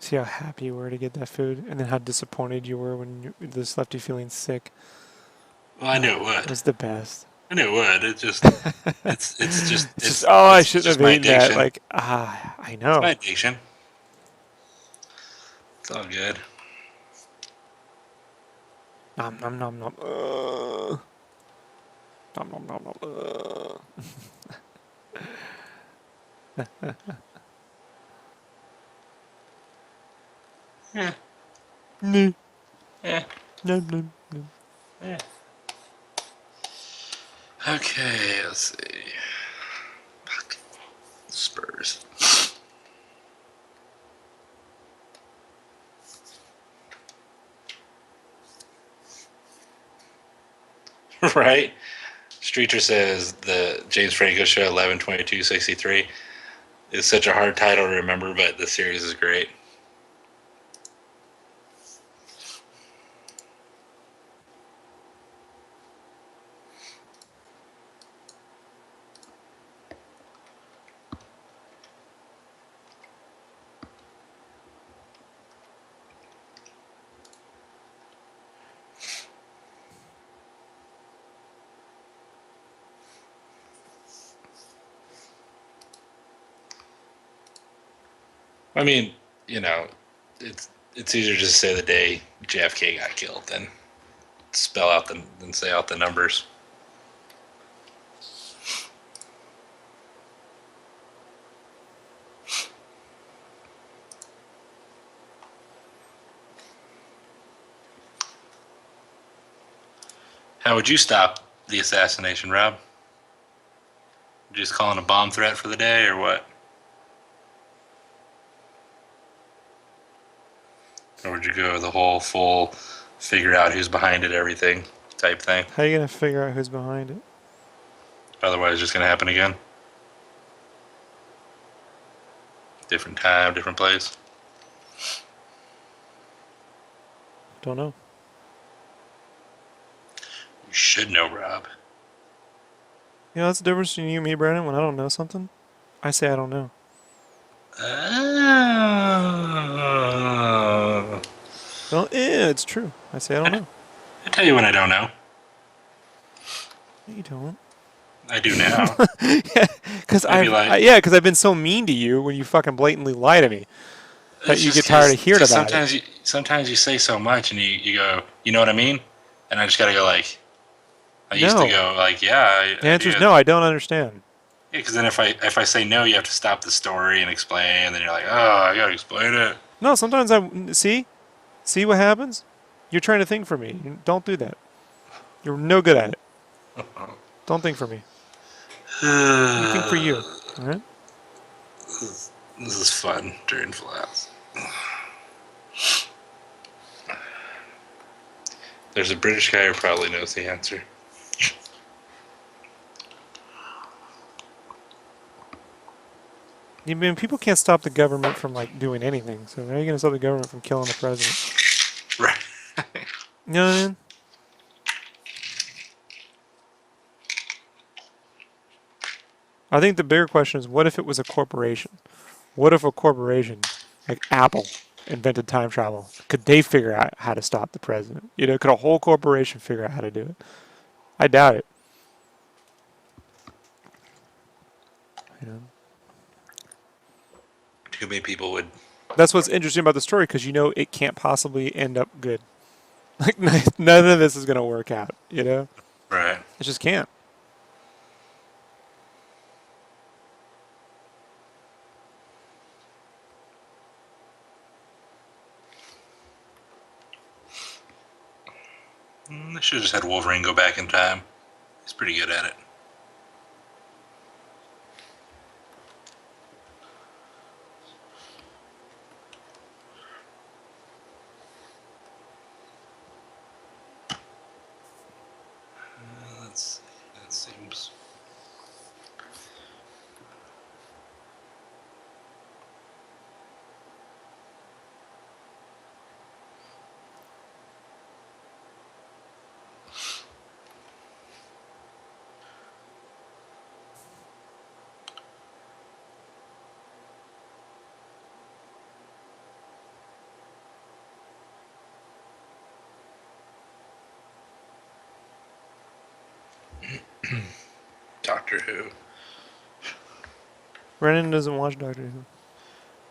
See how happy you were to get that food, and then how disappointed you were when this left you feeling sick. Well, I knew it It would. was the best. I knew it would. It just, it's just, It's just, oh, I it's shouldn't just have my eaten that. addiction. Like, I It's my know. addiction. It's all good. Nom nom nom nom. Nom nom nom nom. Yeah. Nee. Yeah. Nom nom nom. Yeah. Okay, let's see. Fuck. Spurs. Right? Streeter says the James Franco show 11/22/63 is such a hard title to remember, but the series is great. I mean, you know, it's easier just to say the day JFK got killed than say out the numbers. How would you stop the assassination, Rob? Just calling a bomb threat for the day, or what? Or would you go the whole full figure out who's behind it, everything type thing? How are you gonna figure out who's behind it? Otherwise, it's just going to happen again. Different time, different place. Don't know. You should know, Rob. You know, that's the difference between you and me, Brandon. When I don't know something, I say I don't know. Oh. Don't. It's true. I say I don't know. I tell you when I don't know. No, you don't. I do now. Yeah, because I'd be like, because I've been so mean to you when you fucking blatantly lie to me that it's you just get tired of hearing because about it. sometimes you say so much and you go, you know what I mean? And I just got to go like, I used to No. go like, yeah, The I answer is do. no. I don't understand. Yeah, because then if I say no, you have to stop the story and explain, and then you're like, oh, I gotta explain it. No. Sometimes see what happens. You're trying to think for me. Don't do that. You're no good at it. Don't think for me. You think for you. All right. This is fun during flats. There's a British guy who probably knows the answer. I mean, people can't stop the government from like doing anything. So how are you gonna stop the government from killing the president? Right. You know what I mean? I think the bigger question is, what if it was a corporation? What if a corporation like Apple invented time travel? Could they figure out how to stop the president? You know, could a whole corporation figure out how to do it? I doubt it. You know? Too many people would. That's what's interesting about the story because you know it can't possibly end up good. Like none of this is gonna work out. You know, Right. it just can't. They should have just had Wolverine go back in time. He's pretty good at it. Let's see. That seems. Doctor Who. Brennan doesn't watch Doctor Who.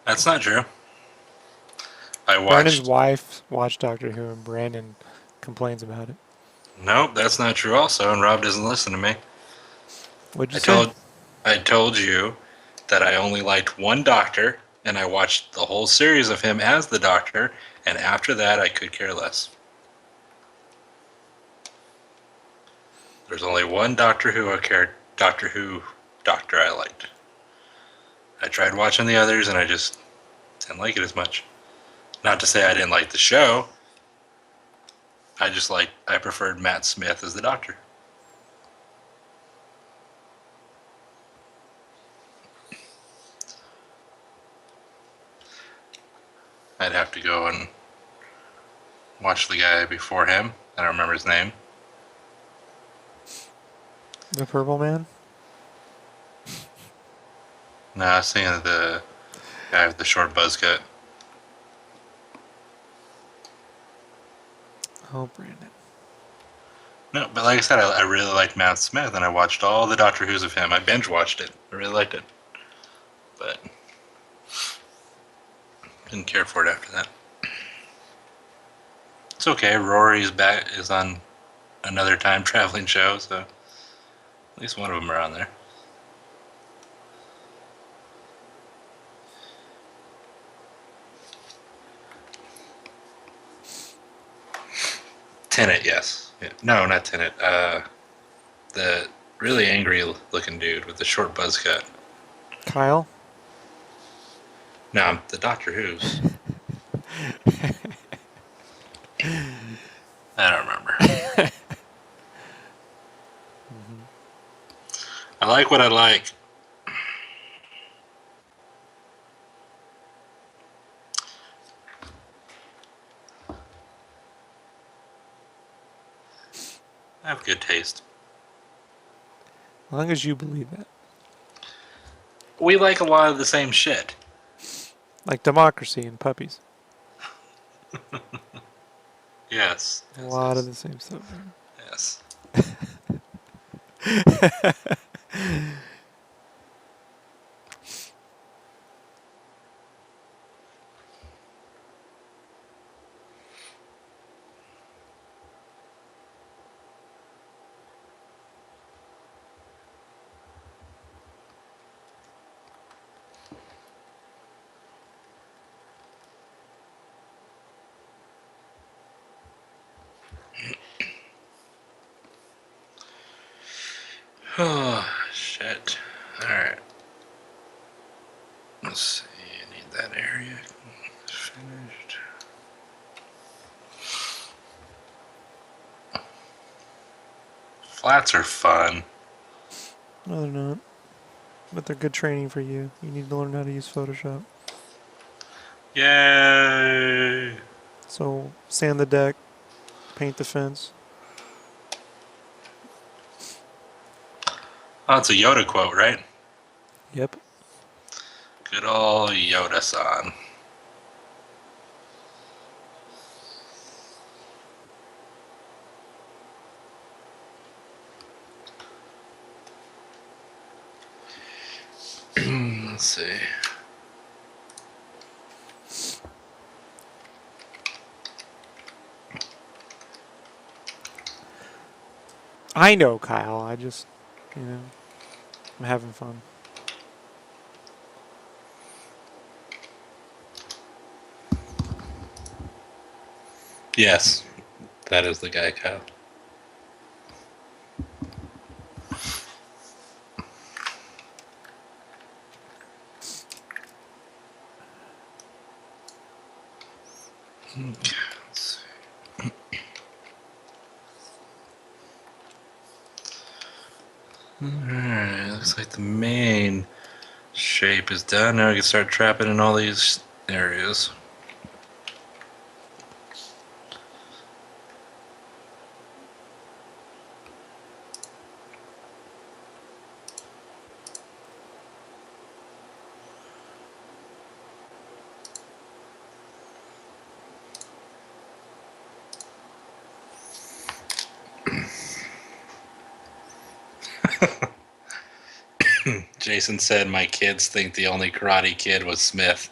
That's not true. I Brandon's watched. wife watched Doctor Who, and Brandon complains about it. Nope, that's not true. Also, and Rob doesn't listen to me. What'd you I say? told, I told you that I only liked one Doctor, and I watched the whole series of him as the Doctor, and after that, I could care less. There's only one Doctor Who Doctor I liked. I tried watching the others, and I just didn't like it as much. Not to say I didn't like the show. I preferred Matt Smith as the Doctor. I'd have to go and watch the guy before him. I don't remember his name. The Purple Man? No, I was thinking of the guy with the short buzz cut. Oh, Brandon. No, but like I said, I really liked Matt Smith, and I watched all the Doctor Who's of him. I binge watched it. I really liked it, but didn't care for it after that. It's okay. Rory's back is on another time traveling show, so at least one of them are on there. Tenet, yes. Yeah. No, not Tenet. The really angry looking dude with the short buzz cut. Kyle? No, the Doctor Who's. I don't remember. I like what I like. I have good taste. As long as you believe that. We like a lot of the same shit. Like democracy and puppies. Yes. A Yes. lot of Yes. the same stuff. Yes. Oh, shit. Alright. Let's see. I need that area finished. Flats are fun. No, they're not. But they're good training for you. You need to learn how to use Photoshop. Yay! So, sand the deck, paint the fence. Oh, it's a Yoda quote, right? Yep. Good old Yoda-san. Let's see. I know, Kyle. I just, I'm having fun. Yes, that is the guy, Kyle. Okay, let's see. Alright, looks like the main shape is done. Now we can start trapping in all these areas. Jason said my kids think the only Karate Kid was Smith.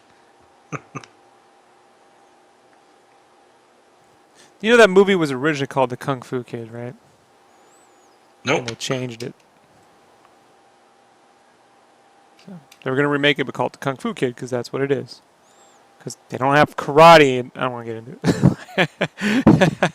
You know that movie was originally called The Kung Fu Kid, right? And Nope. they changed it. So they were going to remake it but call it The Kung Fu Kid because that's what it is. Because they don't have karate. And I don't want to get into it.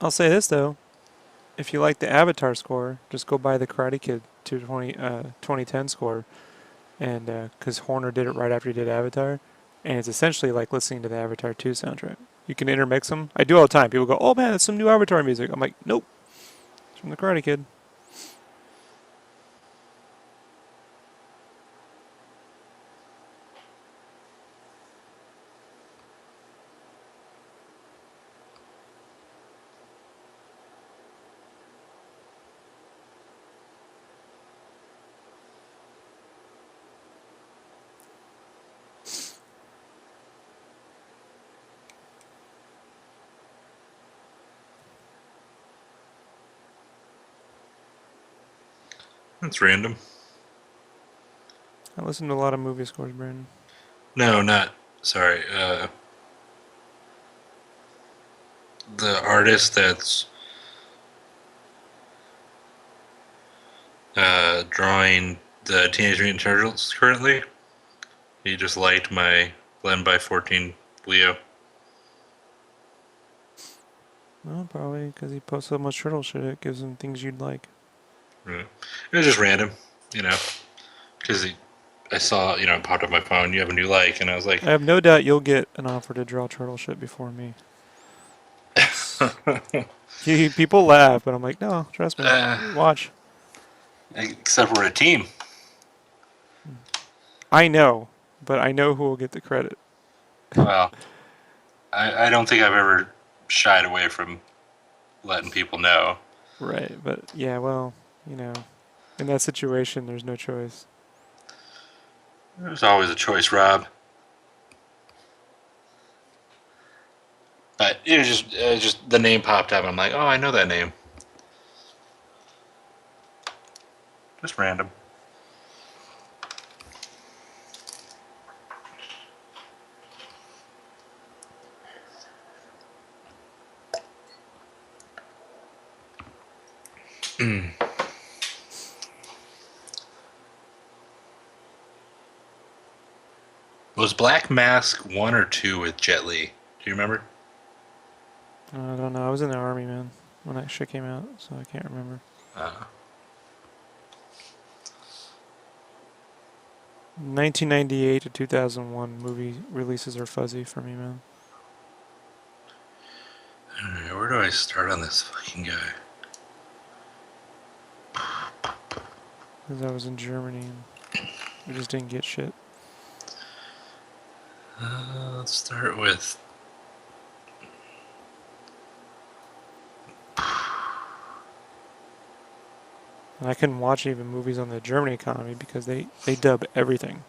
I'll say this, though. If you like the Avatar score, just go buy the Karate Kid 2010 score. And because Horner did it right after he did Avatar. And it's essentially like listening to the Avatar 2 soundtrack. You can intermix them. I do all the time. People go, oh man, that's some new Avatar music. I'm like, nope. It's from the Karate Kid. That's random. I listen to a lot of movie scores, Brandon. No, not. Sorry. The artist that's drawing the Teenage Mutant Turtles currently, he just liked my 11 by 14 Leo. Well, probably because he posts so much turtle shit, it gives him things you'd like. Yeah. It was just random, because I saw, it popped up my phone. You have a new like, and I was like, I have no doubt you'll get an offer to draw turtle shit before me. People laugh, but I'm like, no, trust me. Watch. except we're a team. I know, but I know who will get the credit. Well, I don't think I've ever shied away from letting people know. Right, but yeah, well, in that situation, there's no choice. There's always a choice, Rob. But it was just the name popped up. I'm like, oh, I know that name. Just random. Was Black Mask 1 or 2 with Jet Li? Do you remember? I don't know. I was in the army, man, when that shit came out, so I can't remember. 1998 to 2001 movie releases are fuzzy for me, man. Alright, where do I start on this fucking guy? Because I was in Germany and we just didn't get shit. Let's start with. And I couldn't watch even movies on the German economy because they dub everything.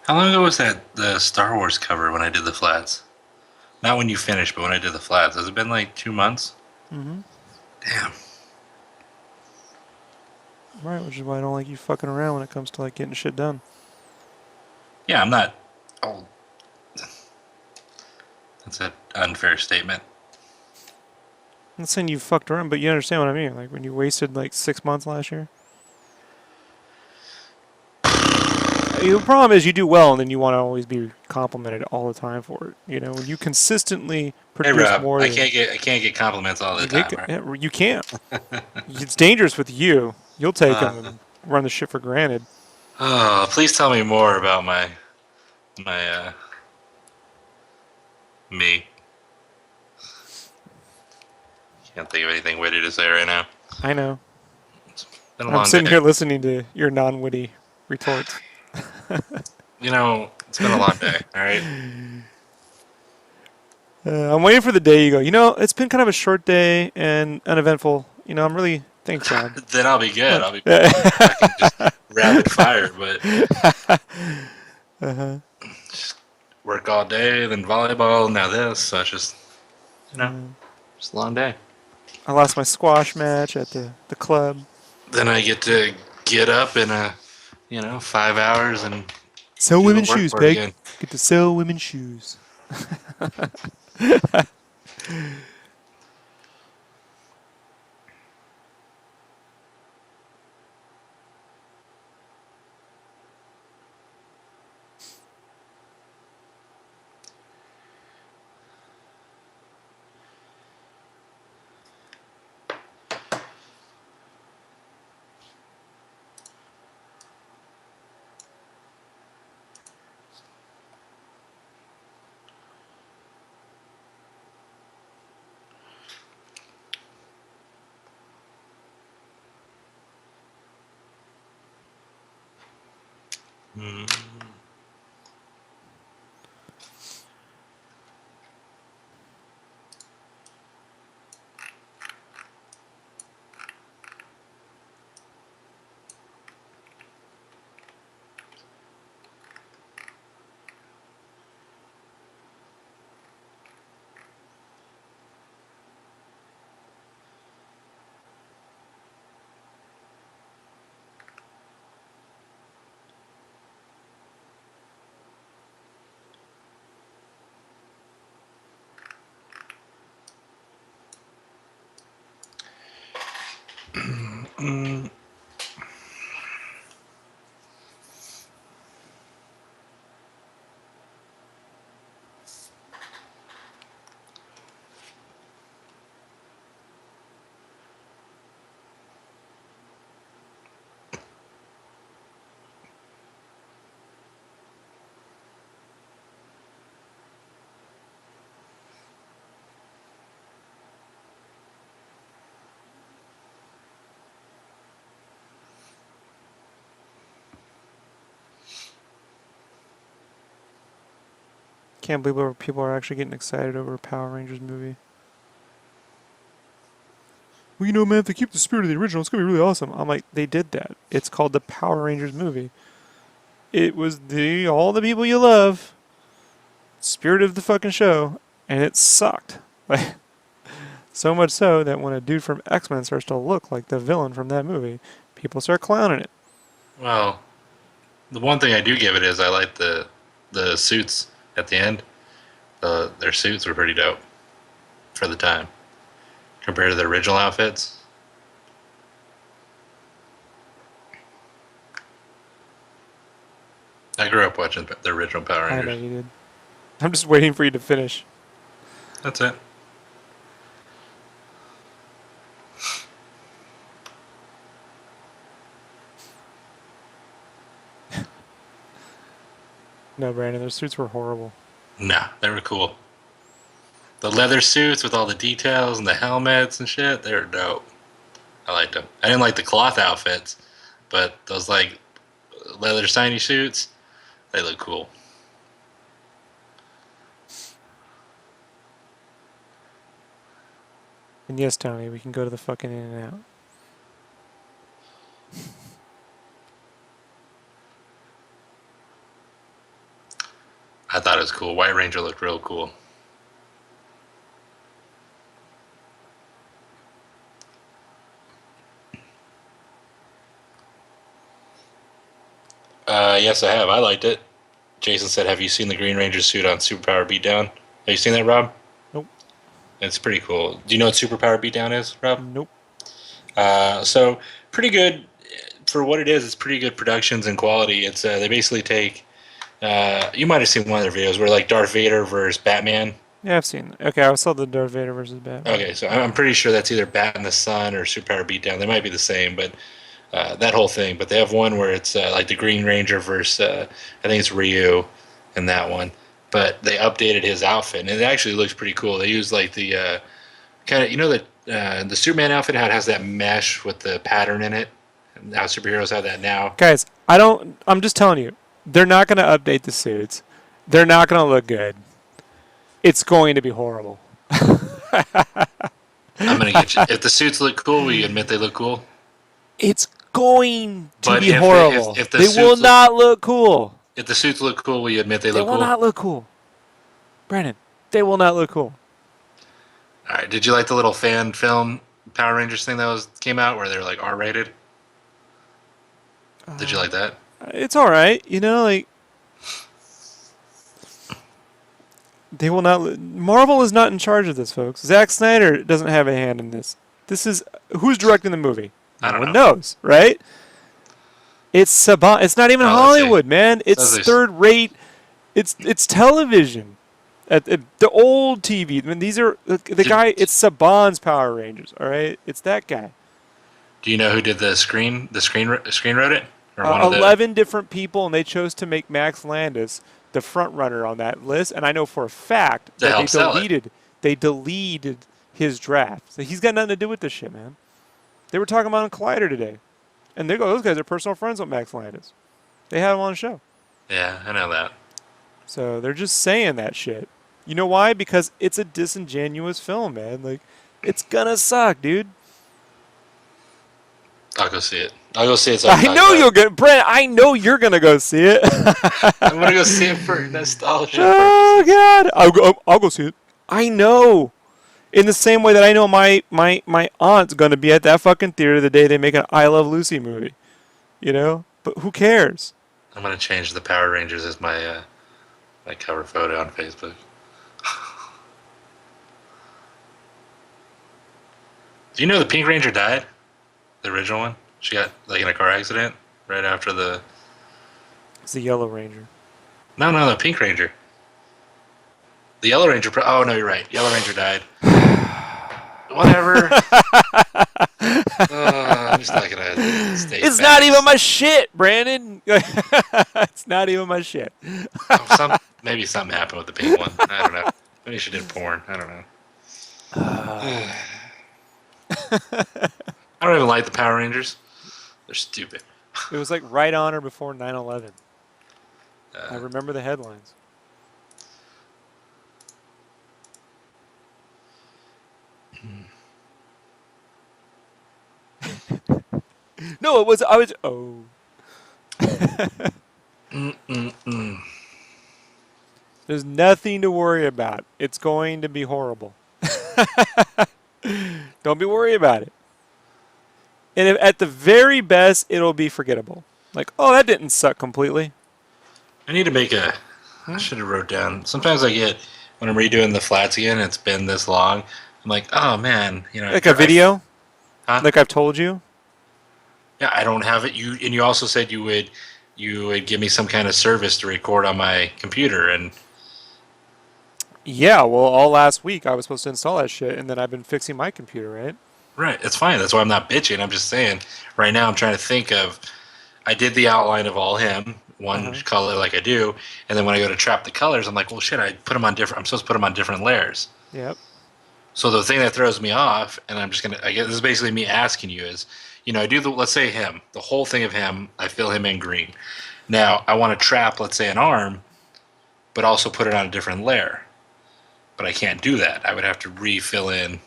How long ago was that the Star Wars cover when I did the flats? Not when you finished, but when I did the flats. Has it been like 2 months? Mm-hmm. Damn. Right, which is why I don't like you fucking around when it comes to like getting shit done. Yeah, I'm not old. That's an unfair statement. I'm not saying you fucked around, but you understand what I mean. Like when you wasted like 6 months last year. The problem is you do well, and then you want to always be complimented all the time for it. When you consistently Hey produce Rob, more than I can't get compliments all the you time, get, right? you can't. It's dangerous with you. You'll take Uh, them and run the shit for granted. oh, please tell me more about my me. Can't think of anything witty to say right now. I know. It's been a And I'm long sitting day. here listening to your non-witty retorts. It's been a long day. All right. I'm waiting for the day you go. It's been kind of a short day and uneventful. I'm really thanks, Rob. Then I'll be good. What? I'll be fucking just rapid fire. But Uh-huh. just work all day, then volleyball, now this. So it's just you know, Yeah. just a long day. I lost my squash match at the club. Then I get to get up in 5 hours and Sell do the women's work shoes, part Peg. again. Get to sell women's shoes. Mm. Mm. Can't believe people are actually getting excited over a Power Rangers movie. Well, man, if they keep the spirit of the original, it's gonna be really awesome. I'm like, they did that. It's called the Power Rangers movie. It was the all the people you love, spirit of the fucking show, and it sucked. Like so much so that when a dude from X-Men starts to look like the villain from that movie, people start clowning it. Well, the one thing I do give it is I like the suits at the end. Their suits were pretty dope for the time compared to the original outfits. I grew up watching the original Power I know Rangers. you did. I'm just waiting for you to finish. That's it. No, Brandon, those suits were horrible. Nah, they were cool. The leather suits with all the details and the helmets and shit, they were dope. I liked them. I didn't like the cloth outfits, but those like leather shiny suits, they look cool. And yes, Tony, we can go to the fucking In and Out. I thought it was cool. White Ranger looked real cool. Yes, I have. I liked it. Jason said, "Have you seen the Green Ranger suit on Superpower Beatdown?" Have you seen that, Rob? Nope. It's pretty cool. Do you know what Superpower Beatdown is, Rob? Nope. So pretty good. for what it is, it's pretty good productions and quality. It's they basically take. You might have seen one of their videos where like Darth Vader versus Batman. Yeah, I've seen. Okay, I saw the Darth Vader versus Batman. Okay, so I'm pretty sure that's either Bat in the Sun or Superpower Beatdown. They might be the same, but that whole thing. But they have one where it's like the Green Ranger versus I think it's Ryu, in that one. But they updated his outfit, and it actually looks pretty cool. They use like the kind of the Superman outfit, how it has that mesh with the pattern in it. And how superheroes have that now. Guys, I'm just telling you, they're not going to update the suits. They're not going to look good. It's going to be horrible. I'm gonna get you. If the suits look cool, will you admit they look cool? It's going to But be if horrible. if the They will suits not look cool. if the suits look cool, will you admit they They look will cool? not look cool. Brandon, they will not look cool. All right. Did you like the little fan film Power Rangers thing that came out where they're like R-rated? Did you like that? It's all right, like they will not. Marvel is not in charge of this, folks. Zack Snyder doesn't have a hand in this. This is who's directing the movie. I don't No one know. knows, right? It's Saban. It's not even Oh, let's see. Hollywood, man. It's Says third rate. It's television. At the old TV. I mean, these are the guy. It's Saban's Power Rangers. All right, it's that guy. Do you know who did the screen wrote it? Or one of the 11 different people, and they chose to make Max Landis the front runner on that list. And I know for a fact To that help sell it. they deleted his draft. So he's got nothing to do with this shit, man. They were talking about on Collider today, and they go, those guys are personal friends with Max Landis. They had him on the show, Yeah, I know that. so they're just saying that shit. You know why? Because it's a disingenuous film, man. Like, it's gonna suck, dude. I'll go see it. I'll go see it. So I know you'll get Brent. I know you're gonna go see it. I'm gonna go see it for nostalgia. Oh God, I'll go see it. I know. In the same way that I know my aunt's gonna be at that fucking theater the day they make an I Love Lucy movie. But who cares? I'm gonna change the Power Rangers as my my cover photo on Facebook. Do you know the Pink Ranger died? The original one? She got like in a car accident right after the. It's the Yellow Ranger. No, the Pink Ranger. The Yellow Ranger. Oh no, you're right. Yellow Ranger died. Whatever. I'm just not gonna stay. It's not even my shit, Brandon. It's not even my shit. Maybe something happened with the pink one. I don't know. Maybe she did porn. I don't know. I don't even like the Power Rangers. They're stupid. It was like right on or before 9/11. I remember the headlines. No, it was. I was. Oh. There's nothing to worry about. It's going to be horrible. Don't be worried about it. And at the very best, it'll be forgettable. Like, oh, that didn't suck completely. I need to make a. I should have wrote down. Sometimes I get when I'm redoing the flats again. It's been this long. I'm like, oh man, Like a video. Huh? Like I've told you. Yeah, I don't have it. You also said you would give me some kind of service to record on my computer, and Yeah, well, all last week I was supposed to install that shit, and then I've been fixing my computer, right? right, it's fine. That's why I'm not bitching. I'm just saying. Right now, I'm trying to think of. I did the outline of all him, one color like I do, and then when I go to trap the colors, I'm like, well, shit, I put them on different. I'm supposed to put them on different layers. Yep. So the thing that throws me off, and I'm just gonna. I guess this is basically me asking you is. I do let's say him, the whole thing of him, I fill him in green. Now, I want to trap, let's say, an arm, but also put it on a different layer. But I can't do that. I would have to refill in.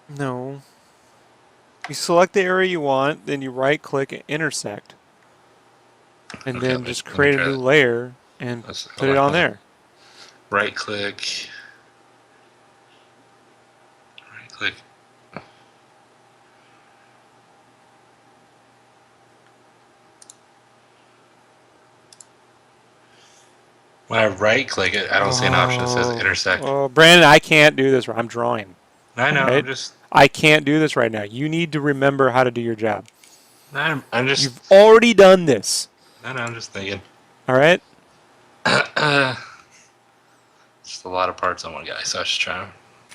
No. You select the area you want, then you right-click and intersect. And Okay, then let just me create a try new that. layer and put it on there. Right click. Right click. When I right click it, I don't see an option that says intersect. Oh, Brandon, I can't do this. I'm drawing. I know. Right? I'm just. I can't do this right now. You need to remember how to do your job. I'm just, You've already done this. no, no, I'm just thinking. All right? Just a lot of parts on one guy, so I was just trying.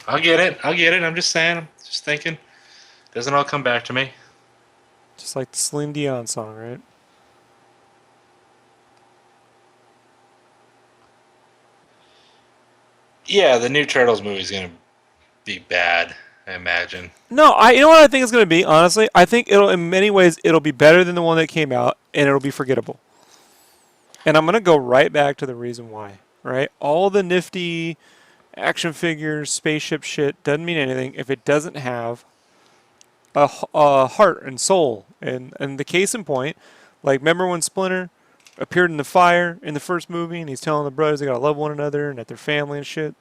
I'll get it. I'll get it. I'm just saying. I'm just thinking. Doesn't all come back to me. Just like the Celine Dion song, right? Yeah, the new Turtles movie is gonna be bad. I imagine. No, you know what I think it's going to be, honestly? I think in many ways, it'll be better than the one that came out, and it'll be forgettable. And I'm going to go right back to the reason why, right? All the nifty action figures, spaceship shit doesn't mean anything if it doesn't have a heart and soul. And the case in point, like, remember when Splinter appeared in the fire in the first movie, and he's telling the brothers they got to love one another and that they're family and shit?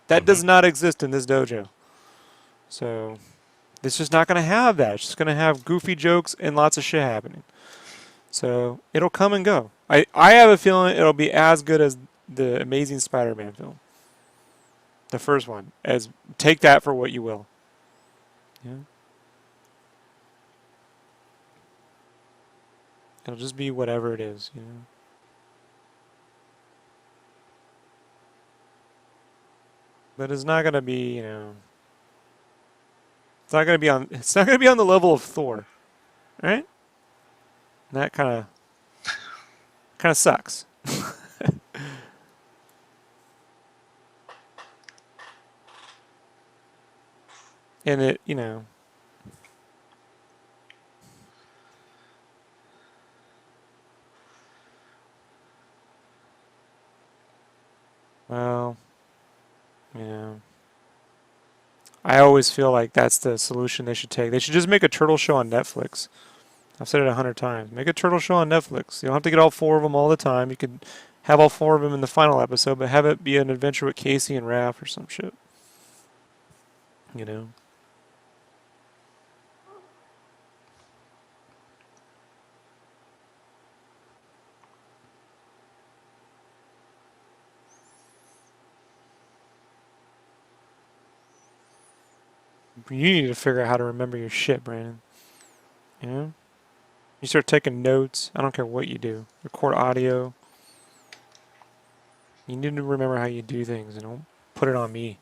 That Hmm. does not exist in this dojo. So it's just not going to have that. It's just going to have goofy jokes and lots of shit happening. So it'll come and go. I have a feeling it'll be as good as the Amazing Spider-Man film, the first one. As take that for what you will. Yeah. It'll just be whatever it is, you know. But it's not going to be, you know. It's not going to be on. It's not going to be on the level of Thor, right? And that kind of sucks. And it, you know, well, you know, I always feel like that's the solution they should take. They should just make a turtle show on Netflix. I've said it 100 times. Make a turtle show on Netflix. You don't have to get all four of them all the time. You could have all four of them in the final episode, but have it be an adventure with Casey and Raph or some shit. You know. You need to figure out how to remember your shit, Brandon. You know? You start taking notes. I don't care what you do. Record audio. You need to remember how you do things and don't put it on me.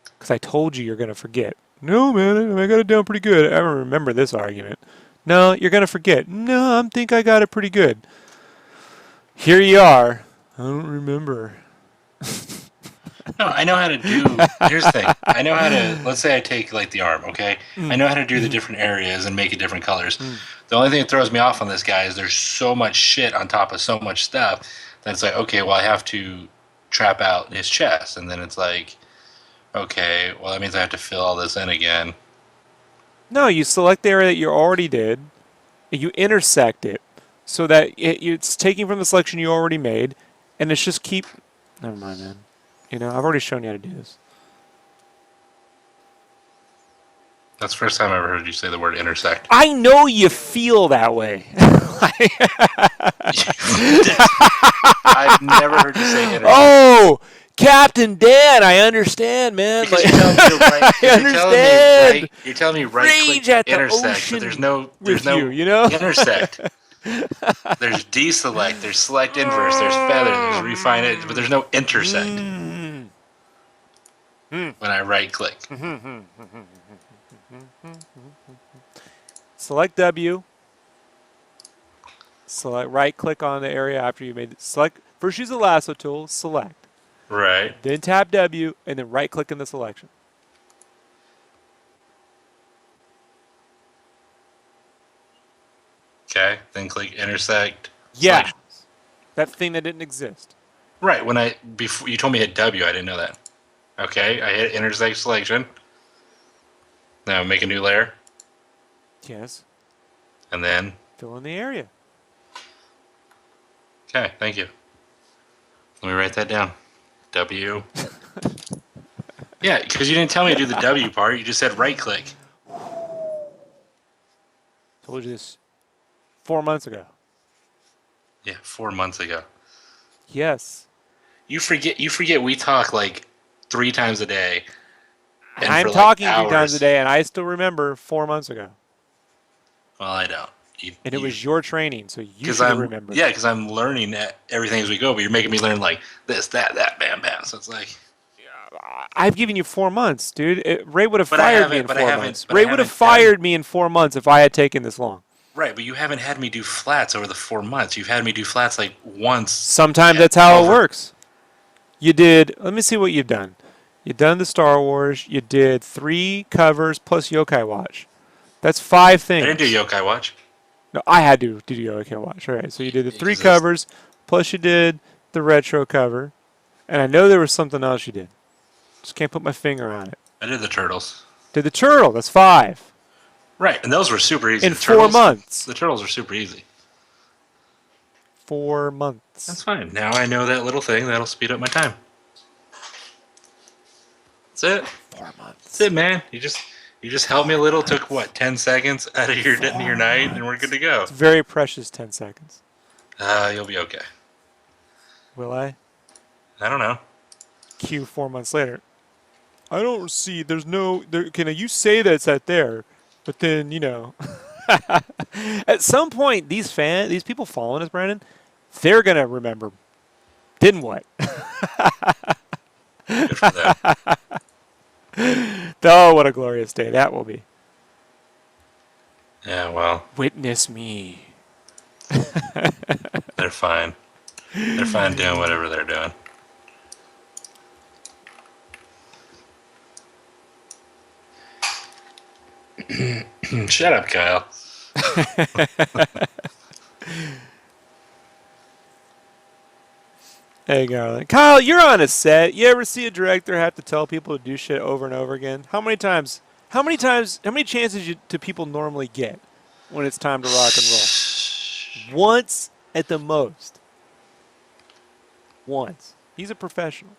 Because I told you you're going to forget. No, man, I got it down pretty good. I remember this argument. No, you're going to forget. No, I think I got it pretty good. Here you are. I don't remember. No, I know how to do. Here's the thing. I know how to. Let's say I take like the arm. Okay, I know how to do the different areas and make it different colors. The only thing that throws me off on this guy is there's so much shit on top of so much stuff that it's like, okay, well I have to trap out his chest, and then it's like, okay, well that means I have to fill all this in again. No, you select the area that you already did. You intersect it so that it's taking from the selection you already made, and it's just keep. Never mind, man. You know, I've already shown you how to do this. That's the first time I ever heard you say the word intersect. I know you feel that way. I've never heard you say intersect. Oh, Captain Dan, I understand, man. Because Like, you're telling me to right, I understand. you're telling me right Rage click at the intersect, ocean but there's with no you, you know? intersect. There's deselect, there's select inverse, there's feather, there's refine it, but there's no intersect when I right click. Select W. Select right click on the area after you made it. Select first use the lasso tool, select. Right. Then tap W and then right click in the selection. Okay. Then click intersect. Yeah. Selection. That thing that didn't exist. Right. Before you told me hit W, I didn't know that. Okay. I hit intersect selection. Now make a new layer. Yes. And then. Fill in the area. Okay. Thank you. Let me write that down. W. Yeah, because you didn't tell me to do the W part. You just said right click. Told you this 4 months ago. Yeah, 4 months ago. Yes. You forget we talk like 3 times a day. I'm talking 3 times a day, and I still remember 4 months ago. Well, I don't. And it was your training, so you Because should have remembered. yeah, because I'm learning everything as we go, but you're making me learn like this, that, bam, bam. So it's like, I've given you 4 months, dude. Ray would have but I fired me haven't, in 4 months. Ray would have had fired me in 4 months if I had taken this long. right. But you haven't had me do flats over the 4 months. You've had me do flats like once. Sometimes that's how it works. You did, let me see what you've done. You've done the Star Wars. You did 3 covers plus Yokai Watch. That's 5 things. I didn't do Yokai Watch. No, I had to do Yokai Watch. All right, so you did the 3 covers, plus you did the retro cover. And I know there was something else you did. Just can't put my finger on it. I did the turtles. Did the turtle. That's 5. Right, and those were super easy. In 4 months. The turtles are super easy. 4 months. That's fine. Now I know that little thing. That'll speed up my time. That's it. 4 months. That's it, man. You just helped me a little. Took what, 10 seconds out of your night, and we're good to go. It's very precious 10 seconds. You'll be okay. Will I? I don't know. Q 4 months later. I don't see. There's no. You say that it's at there, but then at some point these people following us, Brandon, they're gonna remember. Then what? Good for them. Oh, what a glorious day that will be. Yeah, well. Witness me. They're fine. They're fine doing whatever they're doing. Shut up, Kyle. Hey, Garland. Kyle, you're on a set. You ever see a director have to tell people to do shit over and over again? How many chances do people normally get when it's time to rock and roll? Once at the most. Once. He's a professional.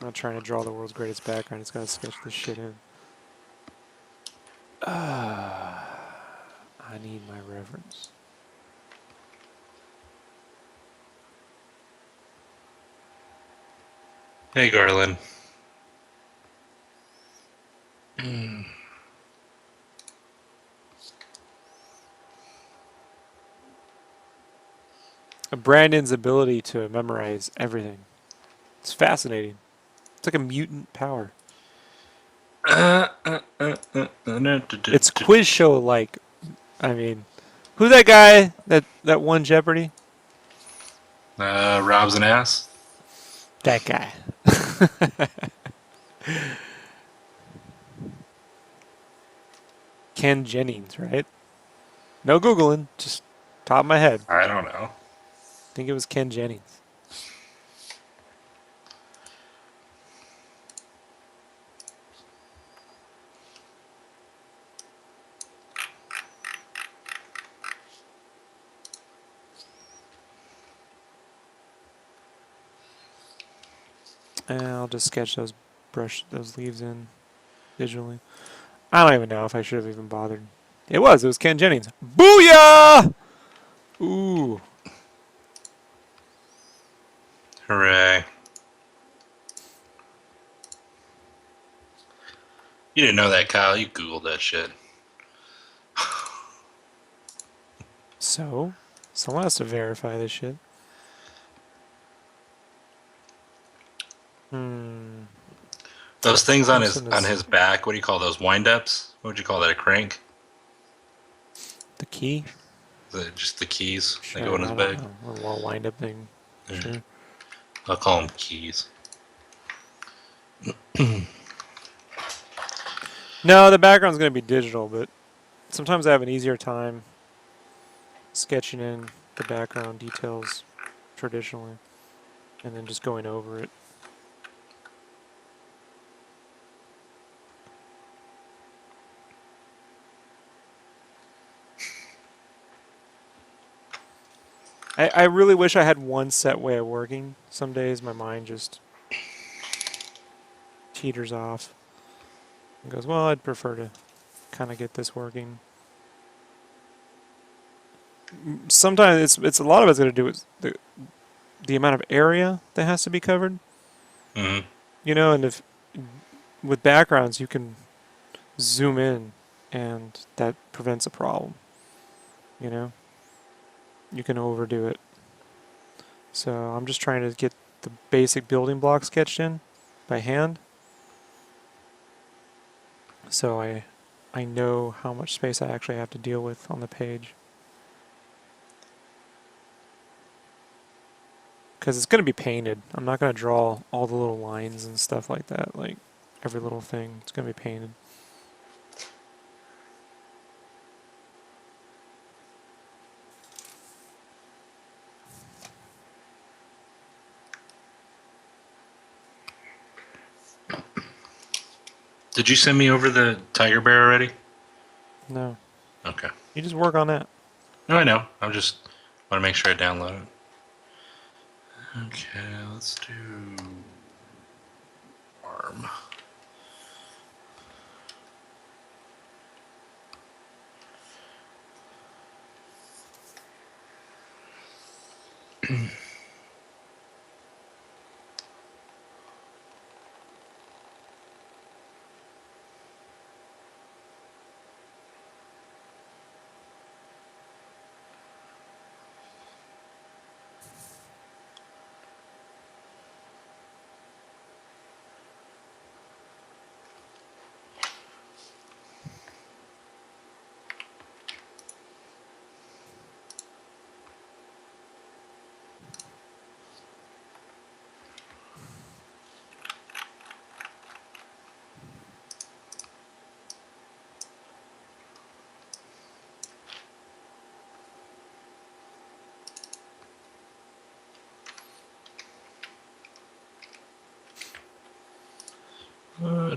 I'm not trying to draw the world's greatest background. It's going to sketch this shit in. I need my reference. Hey, Garland. Brandon's ability to memorize everything. It's fascinating. It's like a mutant power. It's quiz show like. I mean, who's that guy that won Jeopardy? Rob's an ass. That guy. Ken Jennings, right? No Googling, just top of my head. I don't know. I think it was Ken Jennings. And I'll just sketch brush those leaves in digitally. I don't even know if I should have even bothered. It was Ken Jennings. Booyah! Ooh. Hooray. You didn't know that, Kyle. You Googled that shit. So, someone has to verify this shit. Those things on his back, what do you call those? Wind-ups? What would you call that, a crank? The key? Is it just the keys Sure, that go in his bag? A little wind-up thing. Yeah. Sure. I'll call them keys. No, the background's going to be digital, but sometimes I have an easier time sketching in the background details traditionally and then just going over it. I really wish I had one set way of working. Some days my mind just teeters off and goes, well, I'd prefer to kind of get this working. Sometimes it's a lot of it's going to do with the amount of area that has to be covered. Mm-hmm. You know, and if with backgrounds you can zoom in, and that prevents a problem. You know, you can overdo it. So I'm just trying to get the basic building blocks sketched in by hand. So I know how much space I actually have to deal with on the page. Because it's going to be painted. I'm not going to draw all the little lines and stuff like that. Like every little thing. It's going to be painted. Did you send me over the tiger bear already? No. Okay. You just work on that. No, I know. I'm just want to make sure I download it. Okay, let's do arm.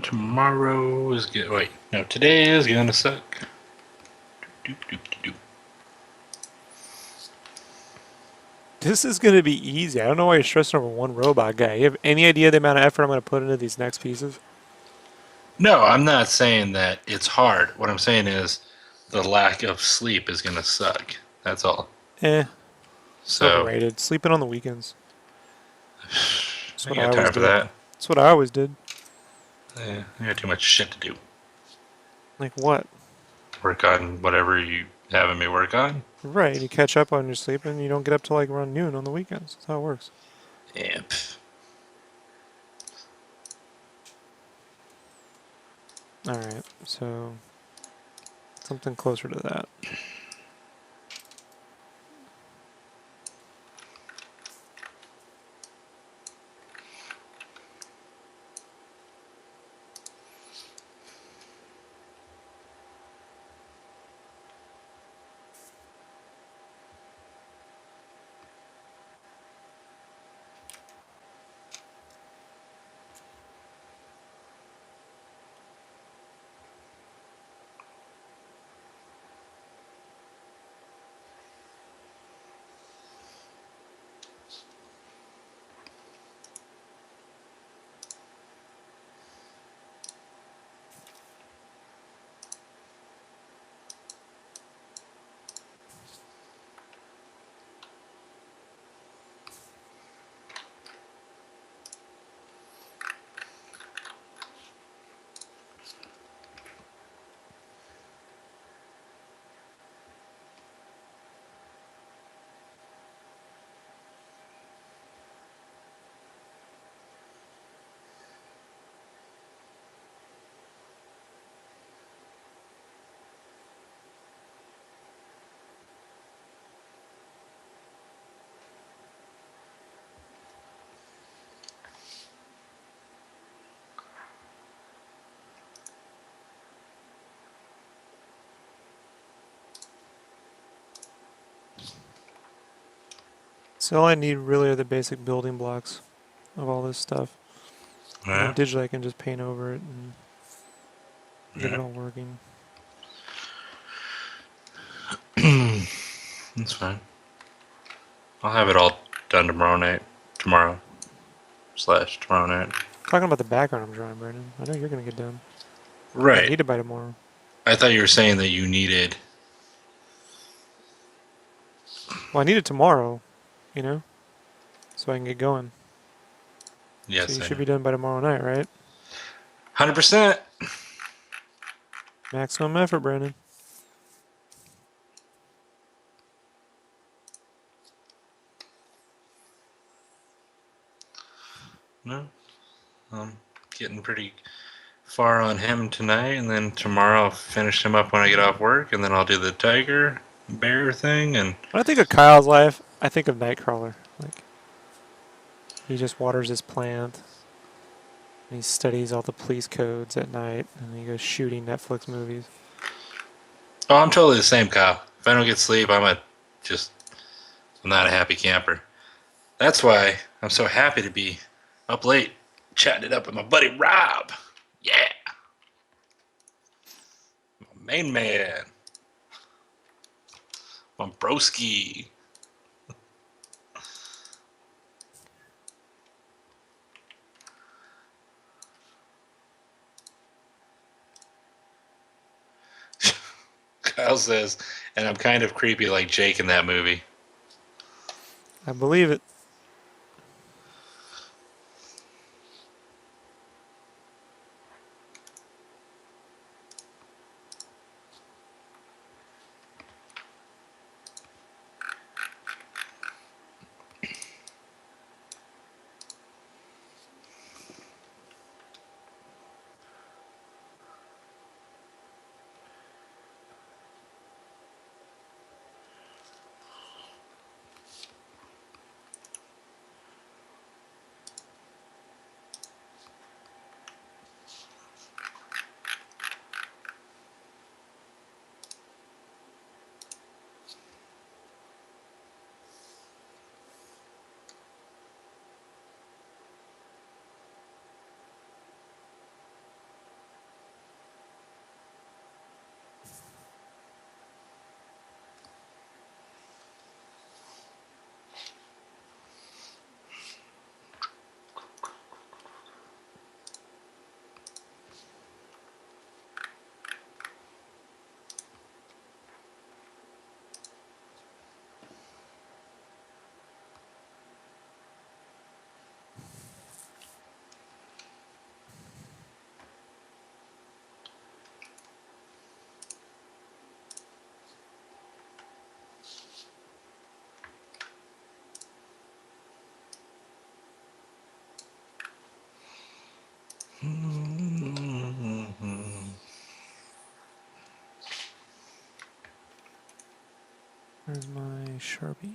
Tomorrow is good. Wait, no, today is gonna suck. Doop, doop, doop, doop. This is going to be easy. I don't know why you're stressing over one robot guy. You have any idea the amount of effort I'm going to put into these next pieces? No, I'm not saying that it's hard. What I'm saying is the lack of sleep is gonna suck. That's all. Eh, it's So overrated. Sleeping on the weekends. That's I what ain't I got always time for did. that. That's what I always did. I got too much shit to do. Like what? Work on whatever you having me work on. Right, you catch up on your sleep and you don't get up till like around noon on the weekends. That's how it works. Yeah. Alright, so something closer to that. So all I need really are the basic building blocks of all this stuff. And Yeah. then digitally I can just paint over it and get it Yeah. all working. That's fine. I'll have it all done tomorrow night. Tomorrow/tomorrow night. Talking about the background I'm drawing, Brandon. I know you're gonna get done. I Right. need it by tomorrow. I thought you were saying that you needed. Well, I need it tomorrow, you know? so I can get going. So Yes, you I should know. be done by tomorrow night, right? 100%. Maximum effort, Brandon. No, I'm getting pretty far on him tonight, and then tomorrow I'll finish him up when I get off work, and then I'll do the tiger bear thing. And When I think of Kyle's life, I think of Nightcrawler. Like, he just waters his plant, and he studies all the police codes at night, and he goes shooting Netflix movies. oh, I'm totally the same, Kyle. If I don't get sleep, just I'm not a happy camper. That's why I'm so happy to be up late chatting it up with my buddy Rob. Yeah, my main man, my broski. Kyle says, and I'm kind of creepy like Jake in that movie. I believe it. Where's my Sharpie?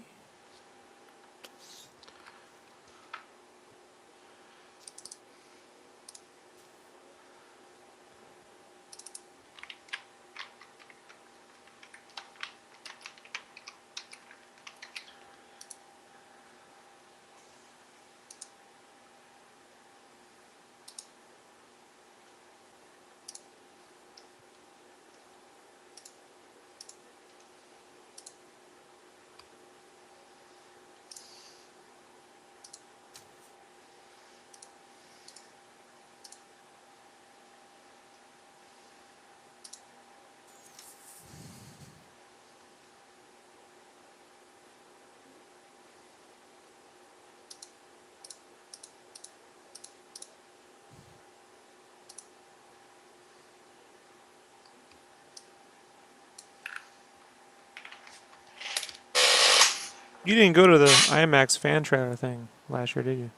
You didn't go to the IMAX fan trailer thing last year, did you?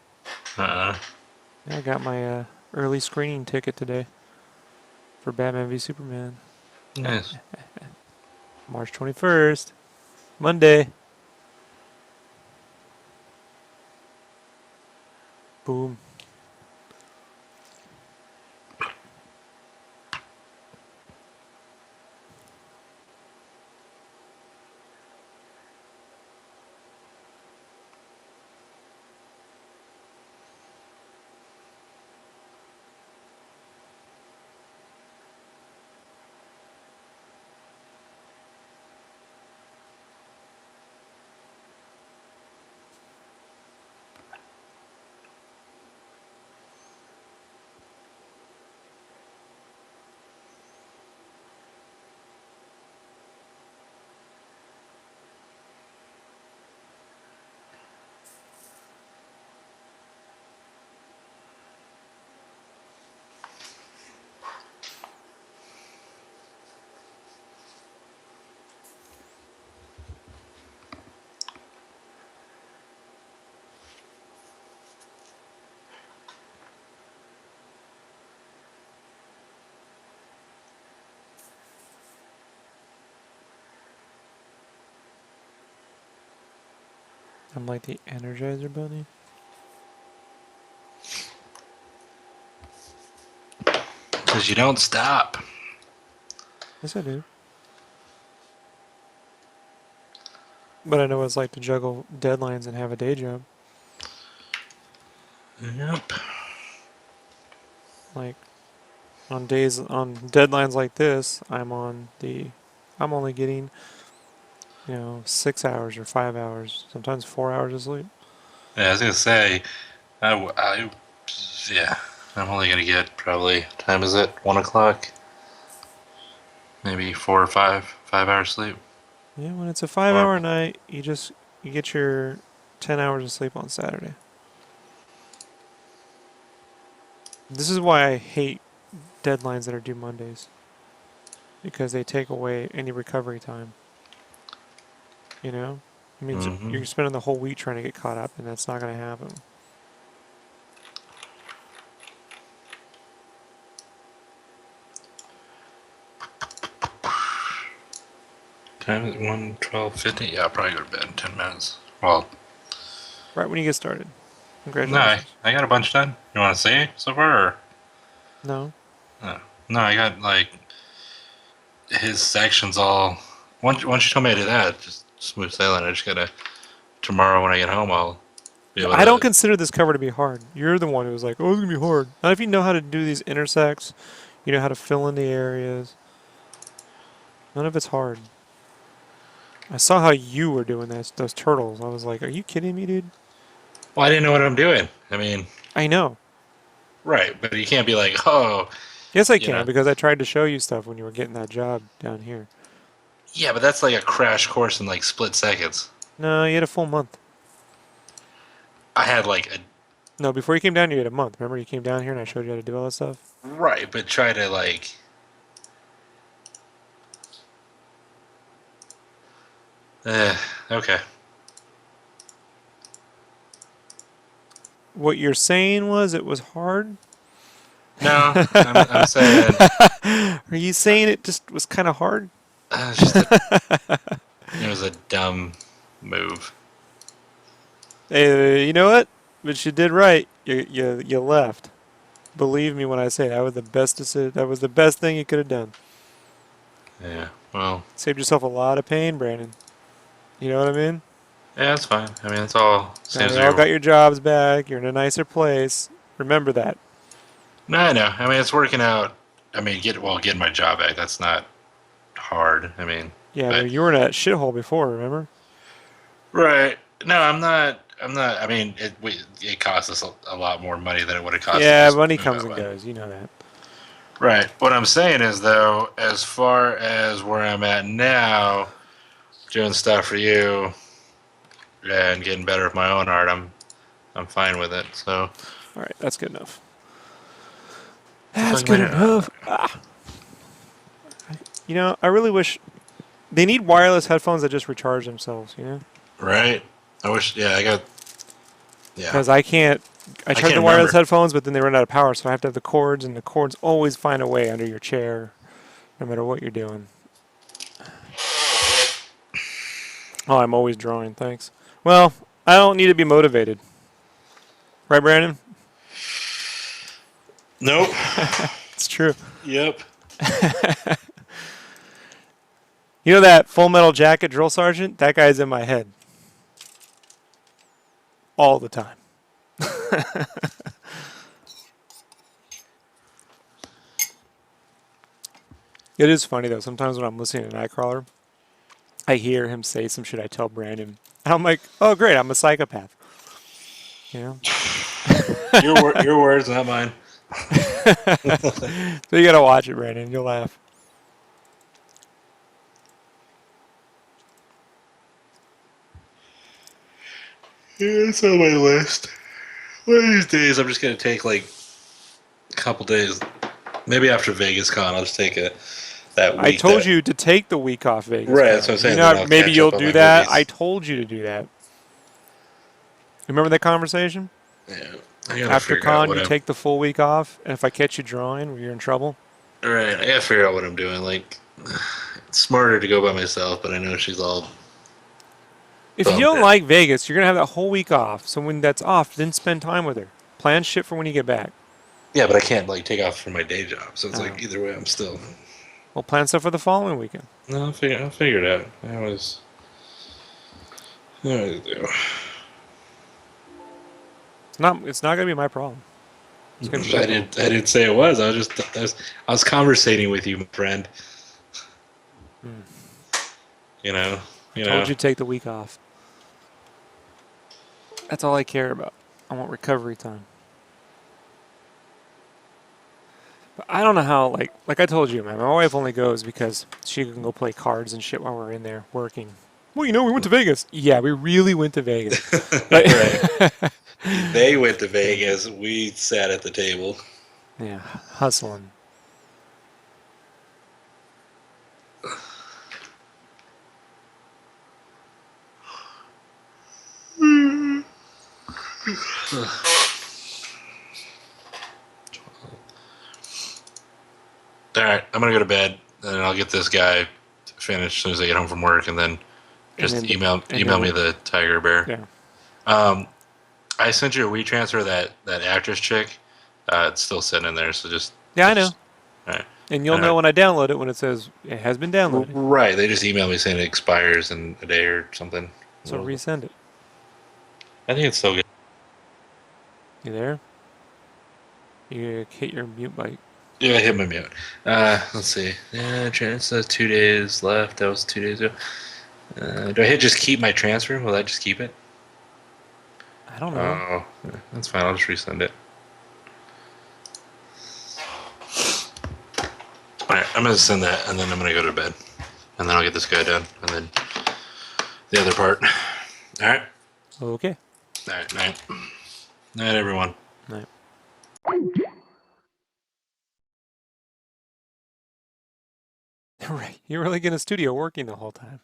Uh-uh. Yeah, I got my early screening ticket today for Batman v Superman. Yes. March 21st, Monday. Boom. I'm like the Energizer Bunny. Because you don't stop. Yes, I do. But I know what it's like to juggle deadlines and have a day job. Yep. Like on deadlines like this, I'm only getting 6 hours or 5 hours, sometimes 4 hours of sleep. Yeah, I was gonna say, yeah, I'm only gonna get probably. What time is it? 1 o'clock. Maybe 4 or 5 hours sleep. Yeah, when it's a 5 hour night, you get your 10 hours of sleep on Saturday. This is why I hate deadlines that are due Mondays because they take away any recovery time. You know, it means Mm-hmm. you're spending the whole week trying to get caught up, and that's not going to happen. Time is 1:12:50. Yeah, I'll probably go to bed in 10 minutes. Well, Right when you get started. no, Congratulations. I got a bunch done. You want to see so far? Or? No. No, no, I got like his sections all. Once you told me I did that, just smooth sailing. I just gotta tomorrow when I get home, I'll be able I don't to. consider this cover to be hard. You're the one who was like, "Oh, it's gonna be hard." Not if you know how to do these intersects, you know how to fill in the areas. None of it's hard. I saw how you were doing those turtles. I was like, "Are you kidding me, dude?" Well, I didn't know what I'm doing. I mean, I know. right, but you can't be like, oh, Yes, I you know. can because I tried to show you stuff when you were getting that job down here. Yeah, but that's like a crash course in like split seconds. No, you had a full month. I had like a No, before you came down, you had a month. Remember, you came down here and I showed you how to do all that stuff. right, but try to like. Okay. What you're saying was it was hard. No, I'm saying Are you saying it just was kind of hard? it's just it was a dumb move. Hey, you know what? But you did right. You left. Believe me when I say that was the best decision. That was the best thing you could have done. Yeah. Well. Saved yourself a lot of pain, Brandon. You know what I mean? Yeah, that's fine. I mean, it's all Now seems you like all you're. got your jobs back. You're in a nicer place. Remember that. No, I know. I mean, it's working out. I mean, getting my job back. That's not hard. I mean, Yeah, but but you were in that shithole before. Remember? right. No, I'm not. I'm not. I mean, it cost us a lot more money than it would have cost to Yeah, just money move comes that and way. goes. You know that. Right. What I'm saying is, though, as far as where I'm at now, doing stuff for you and getting better with my own art, I'm fine with it. So All right, that's good enough. just That's like good my enough. I really wish they need wireless headphones that just recharge themselves. right. I wish. Yeah, I got. Yeah, Because I can't. I I tried can't the wireless remember. headphones, but then they run out of power, so I have to have the cords, and the cords always find a way under your chair, no matter what you're doing. Oh, I'm always drawing. Thanks. Well, I don't need to be motivated, right, Brandon? Nope. It's true. Yep. You know that Full Metal Jacket drill sergeant? That guy's in my head all the time. It is funny though. Sometimes when I'm listening to Nightcrawler, I hear him say some shit I tell Brandon. And I'm like, oh great, I'm a psychopath. You know? Your words, not mine. So you gotta watch it, Brandon. You'll laugh. Yeah, it's on my list. One of these days, I'm just gonna take like a couple days. Maybe after Vegas Con, I'll just take that I week. told That you to take the week off Vegas right. That's what I'm Con. saying. Then I'll Maybe catch you'll up on do my that. I movies. told you to do that. Remember that conversation? Yeah, I gotta After figure out con, what you I'm. take the full week off, and if I catch you drawing, you're in trouble. Right, I gotta figure out what I'm doing. Like, it's smarter to go by myself, but I know she's all If you don't Okay. like Vegas, you're gonna have that whole week off. So when that's off, then spend time with her. Plan shit for when you get back. Yeah, but I can't like take off from my day job, so it's like Oh, either way, I'm still. well, plan stuff for the following weekend. No, I'll figure it out. I always do. It's not gonna be my problem. It's gonna be your problem. I didn't say it was. I was conversating with you, my friend. Hmm. You know, I you told know. you to take the week off. That's all I care about. I want recovery time. But I don't know how. Like I told you, man. My wife only goes because she can go play cards and shit while we're in there working. Well, we went to Vegas. Yeah, we really went to Vegas. Like, Right. They went to Vegas. We sat at the table. yeah, hustling. All right, I'm gonna go to bed, and I'll get this guy finished as soon as I get home from work, and then And just then the and then email me we'll the tiger bear. yeah. Um, I sent you a WeTransfer that actress chick. It's still sitting in there, so Yeah, I just know. all right. And you'll And know when I download it when it says it has been downloaded. right, they just emailed me saying it expires in a day or something. So resend it. I think it's still good. You there? You hit your mute button. Yeah, I hit my mute. Let's see. Yeah, transfer 2 days left. That was 2 days ago. Do I hit just keep my transfer? Will that just keep it? I don't know. Oh, that's fine. I'll just resend it. All right, I'm gonna send that, and then I'm gonna go to bed, and then I'll get this guy done, and then the other part. All right. Okay. All right. Night. Night, everyone. Right. Right. You're really in a studio working the whole time.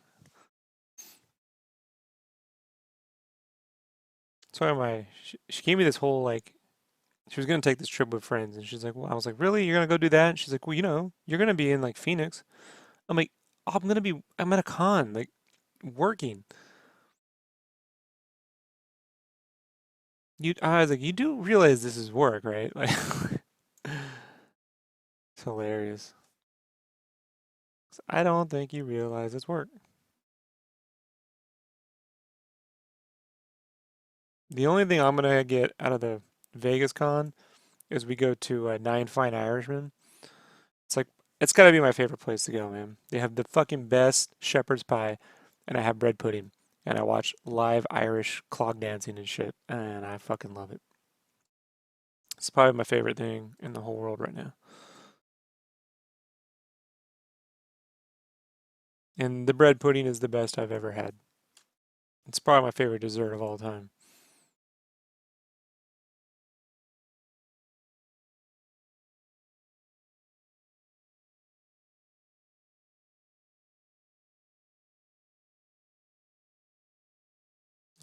So she gave me this whole like she was gonna take this trip with friends and she's like, well, I was like, really? You're gonna go do that? And she's like, well, you're gonna be in like Phoenix. I'm like, oh, I'm at a con, like working. I was like, you do realize this is work, right? Like it's hilarious. I don't think you realize it's work. The only thing I'm gonna get out of the Vegas con is we go to Nine Fine Irishmen. It's like it's gotta be my favorite place to go, man. They have the fucking best shepherd's pie, and I have bread pudding, and I watch live Irish clog dancing and shit, and I fucking love it. It's probably my favorite thing in the whole world right now. And the bread pudding is the best I've ever had. It's probably my favorite dessert of all time.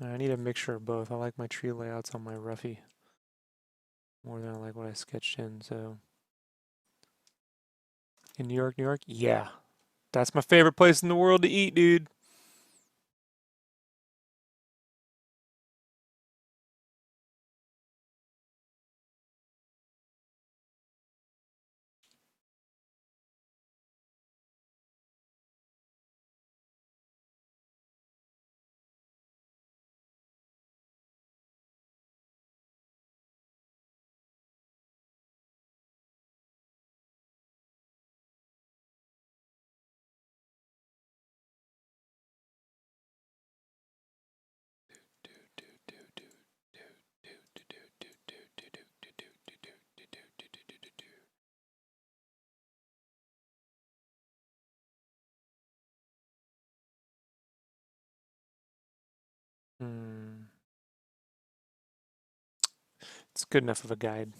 I need a mixture of both. I like my tree layouts on my roughy more than I like what I sketched in. So in New York, yeah, that's my favorite place in the world to eat, dude. Hmm. It's good enough of a guide.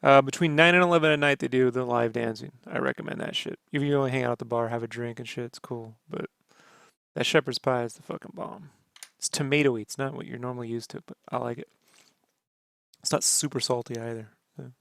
Between 9 and 11 at night, they do the live dancing. I recommend that shit. If you only hang out at the bar, have a drink and shit, it's cool. But that shepherd's pie is the fucking bomb. It's tomatoey. It's not what you're normally used to, but I like it. It's not super salty either. So.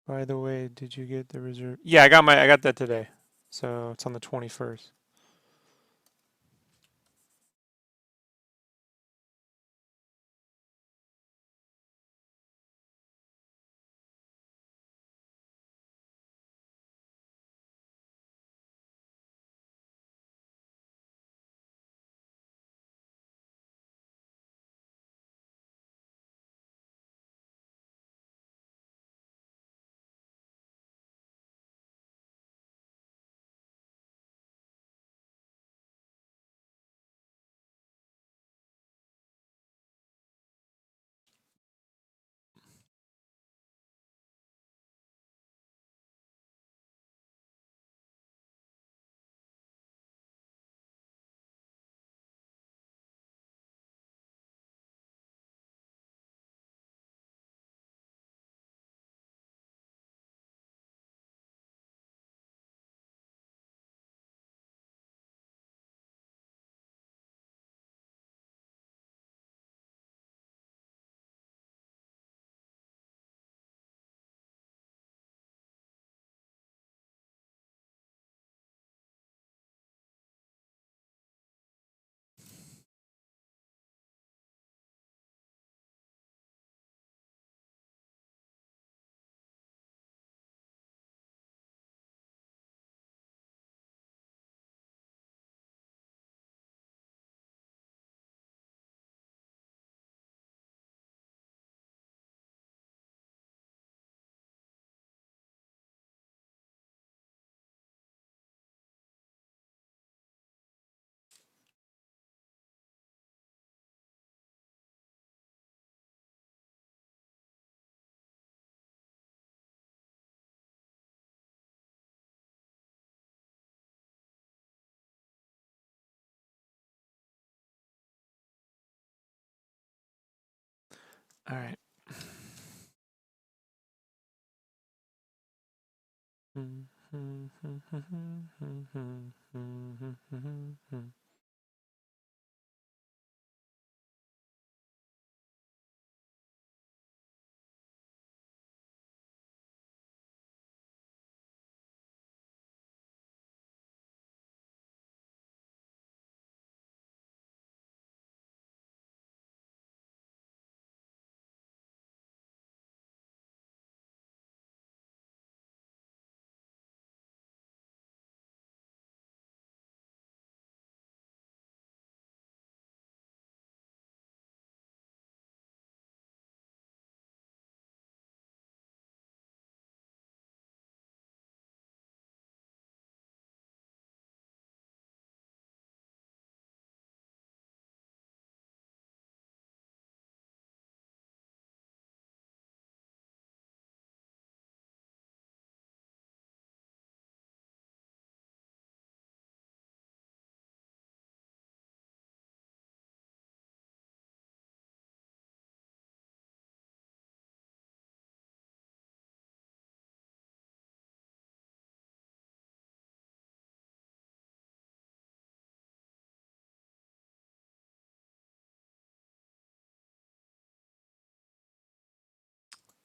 By the way, did you get the reserve? Yeah, I got that today. So it's on the 21st. All right.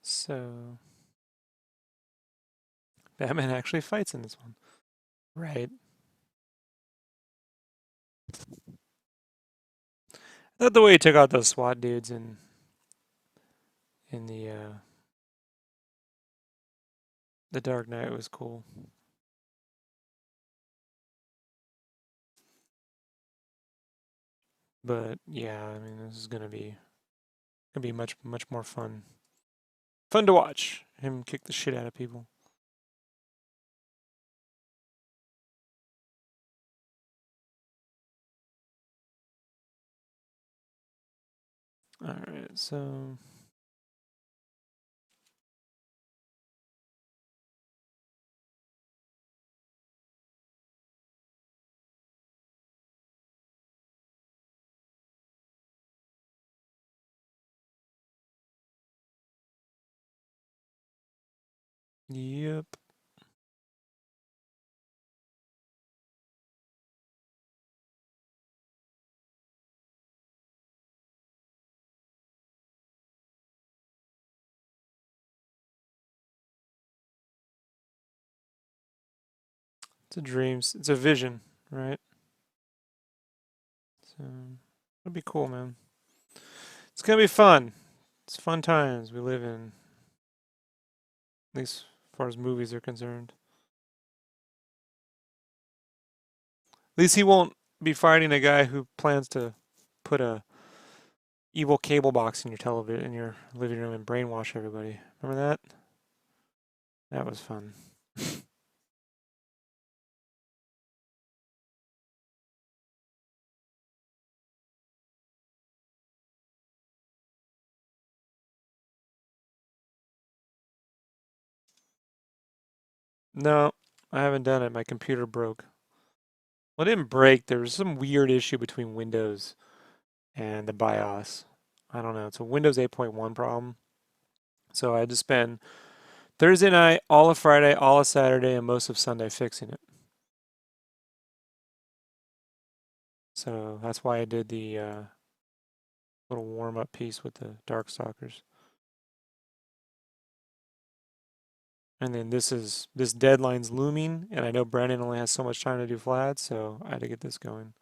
So Batman actually fights in this one. Right. I thought the way he took out those SWAT dudes in the Dark Knight was cool. But yeah, I mean this is gonna be much more fun. Fun to watch him kick the shit out of people. All right, so yep. It's a dream. It's a vision, right? So it'll be cool, man. It's gonna be fun. It's fun times we live in, at least as far as movies are concerned. At least he won't be fighting a guy who plans to put a evil cable box in your television in your living room and brainwash everybody. Remember that? That was fun. No, I haven't done it. My computer broke. Well, it didn't break. There was some weird issue between Windows and the BIOS. I don't know. It's a Windows 8.1 problem. So I had to spend Thursday night, all of Friday, all of Saturday, and most of Sunday fixing it. So that's why I did the little warm-up piece with the Darkstalkers. And then this deadline's looming, and I know Brennan only has so much time to do Vlad, so I had to get this going.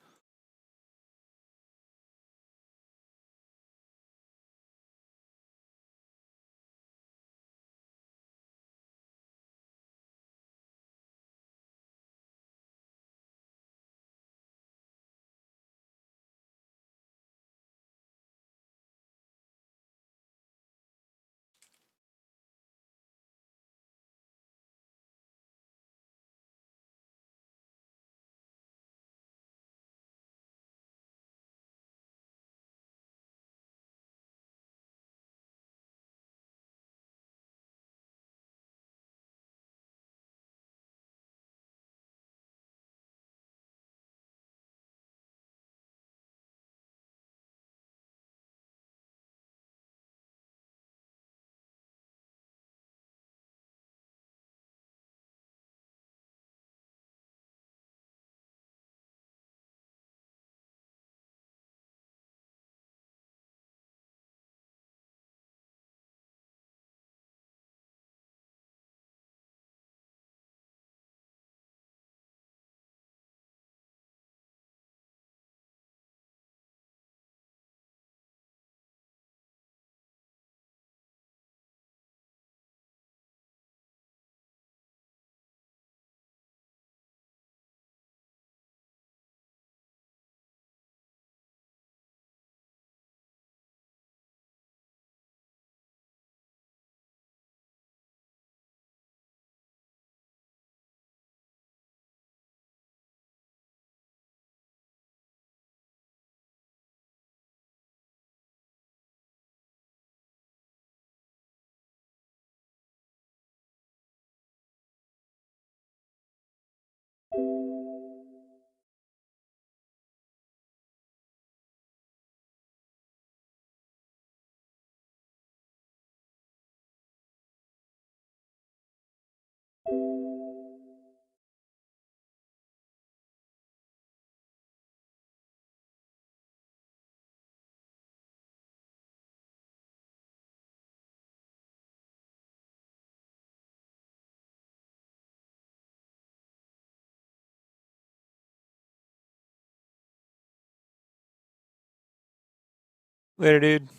Later, dude.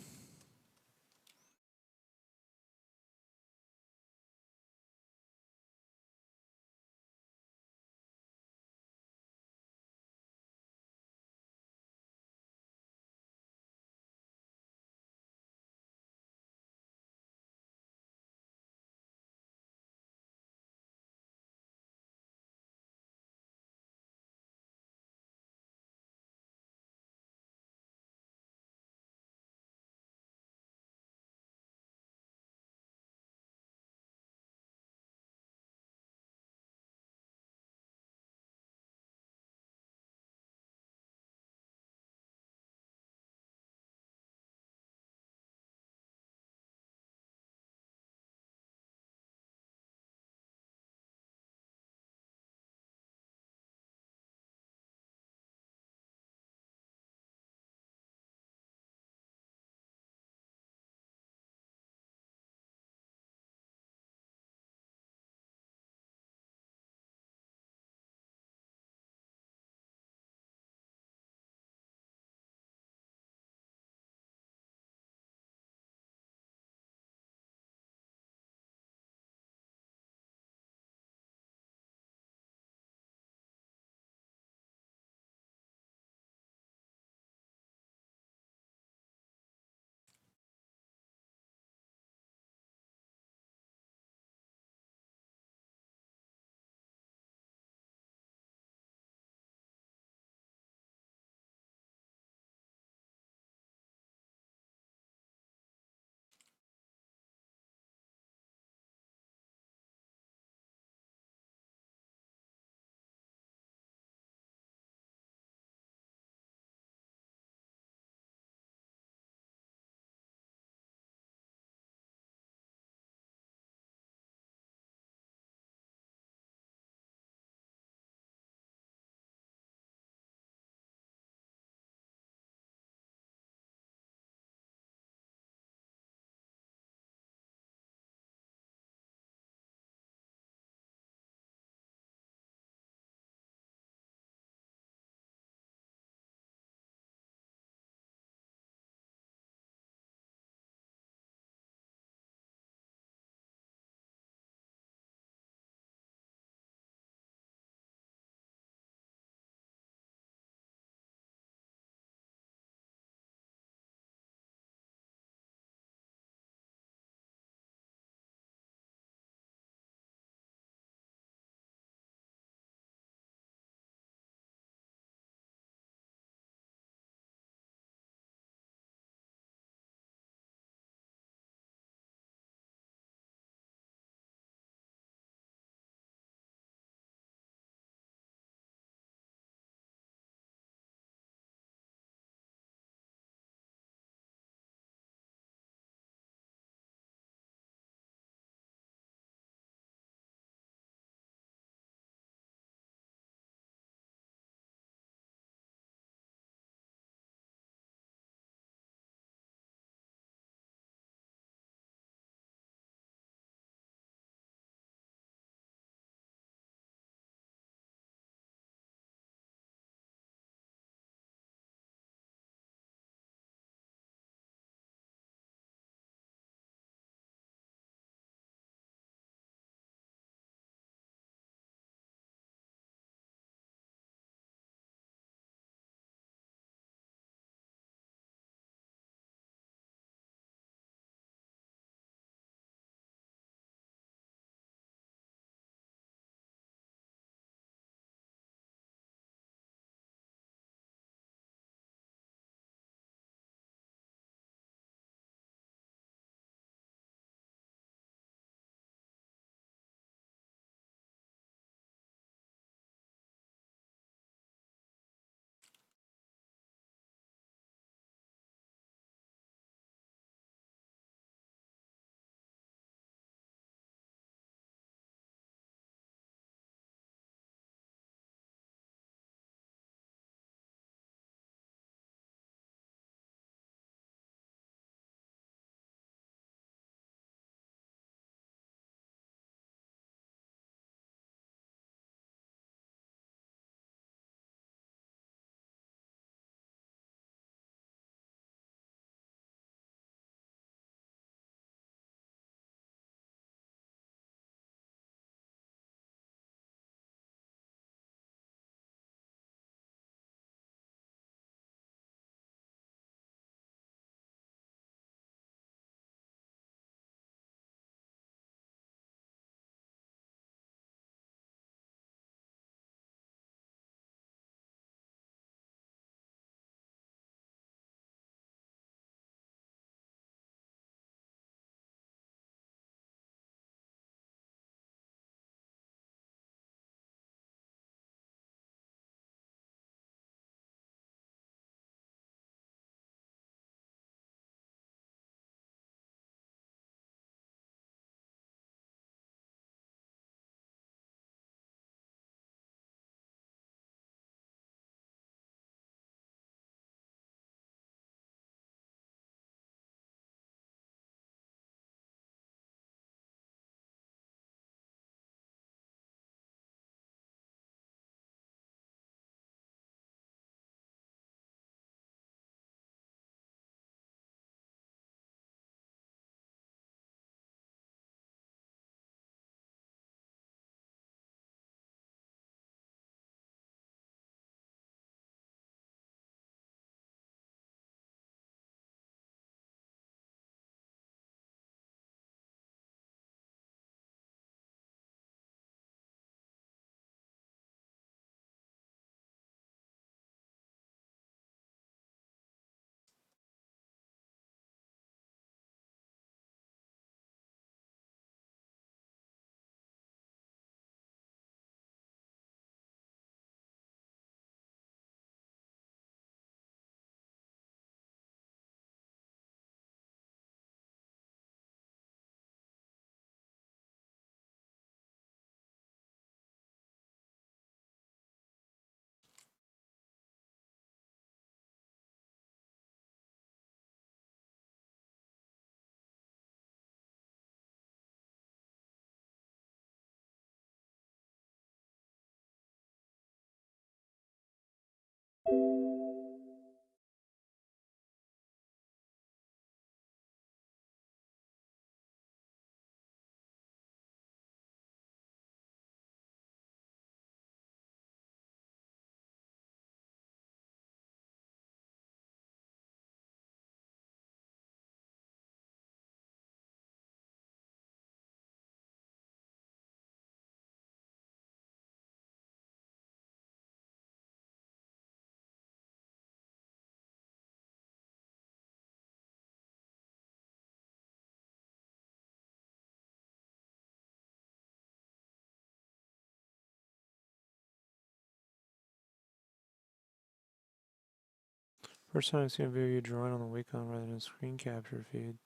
First time I've seen a video you drawing on the Wacom rather than a screen capture feed.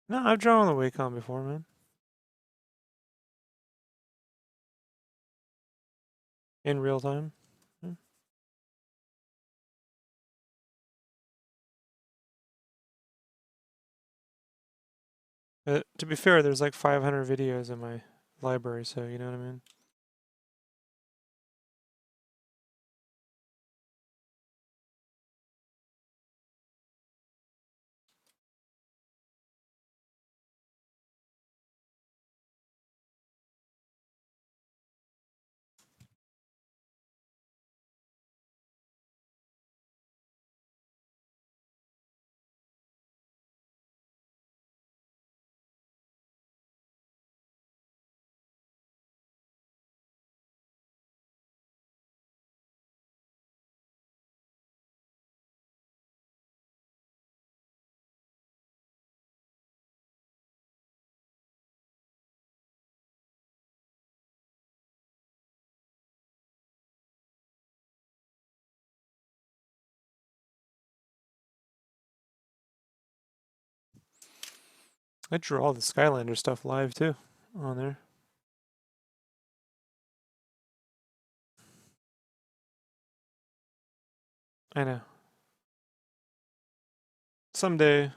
No, I've drawn on the Wacom before, man. In real time. Yeah. To be fair, there's like 500 videos in my library, so you know what I mean? I drew all the Skylander stuff live too on there. I know. Someday.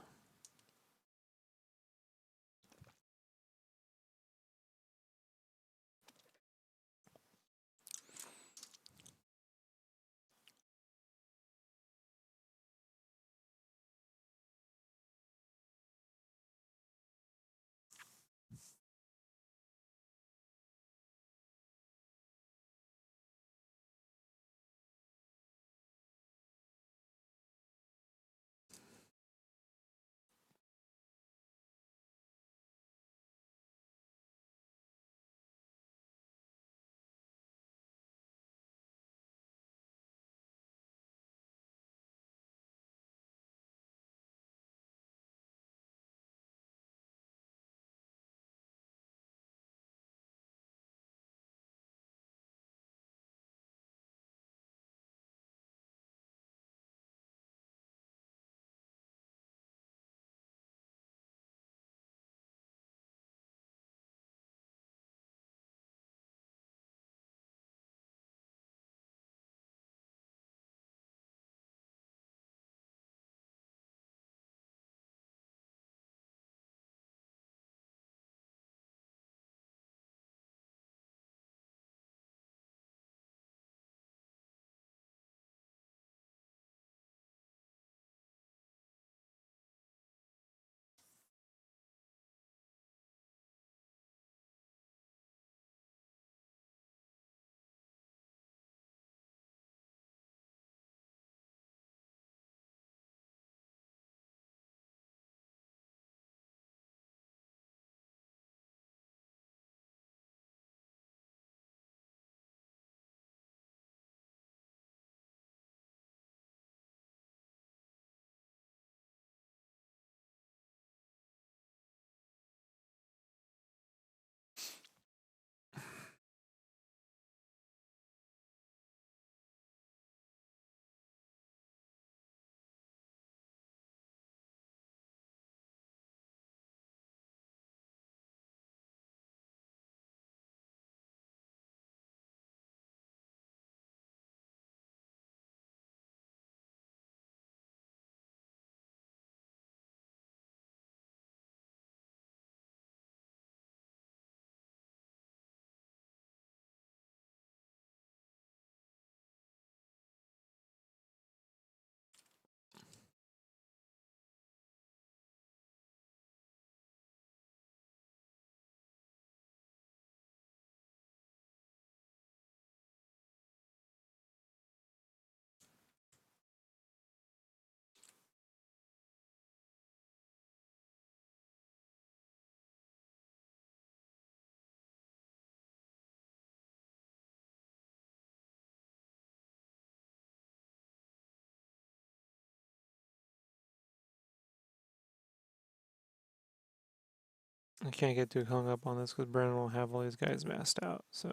I can't get too hung up on this because Brandon will have all these guys masked out, so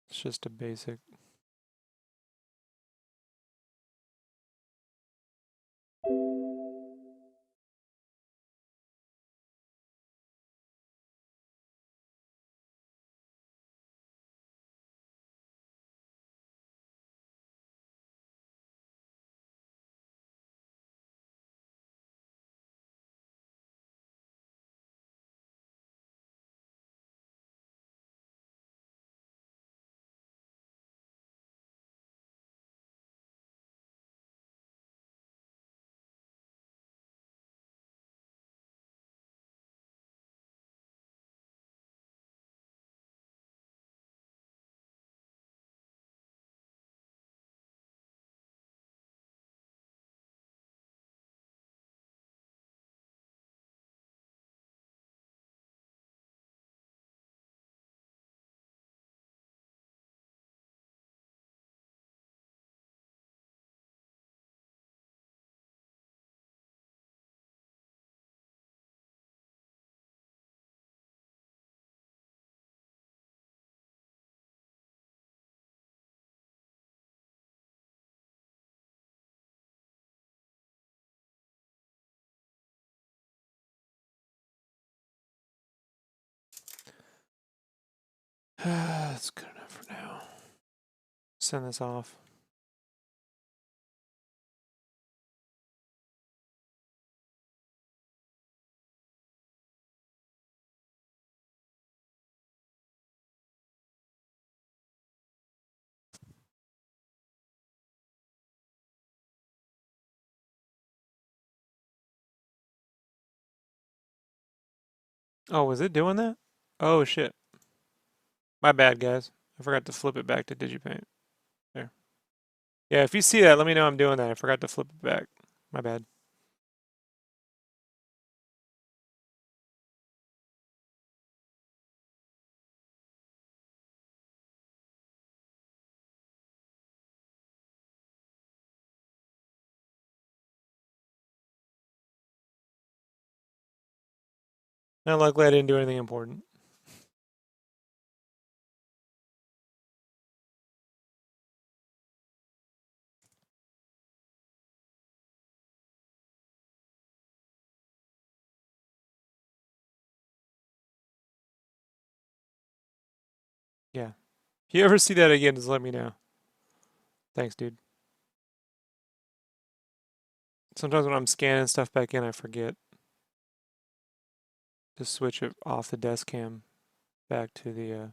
it's just a basic. That's good enough for now. Send this off. Oh, was it doing that? Oh shit. My bad, guys. I forgot to flip it back to DigiPaint. There. Yeah, if you see that, let me know I'm doing that. I forgot to flip it back. My bad. Now, luckily, I didn't do anything important. Yeah. If you ever see that again, just let me know. Thanks, dude. Sometimes when I'm scanning stuff back in, I forget to switch it off the desk cam back to the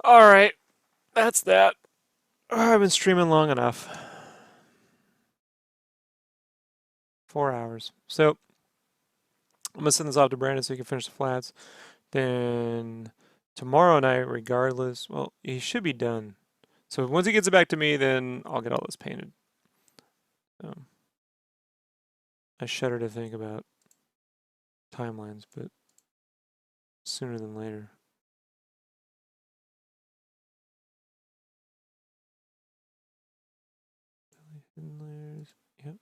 All right, that's that. I've been streaming long enough. 4 hours. So I'm gonna send this off to Brandon so he can finish the flats. Then tomorrow night, regardless, well, he should be done. So once he gets it back to me, then I'll get all this painted. I shudder to think about timelines, but sooner than later. Hidden layers. Yep.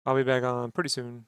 I'll be back on pretty soon.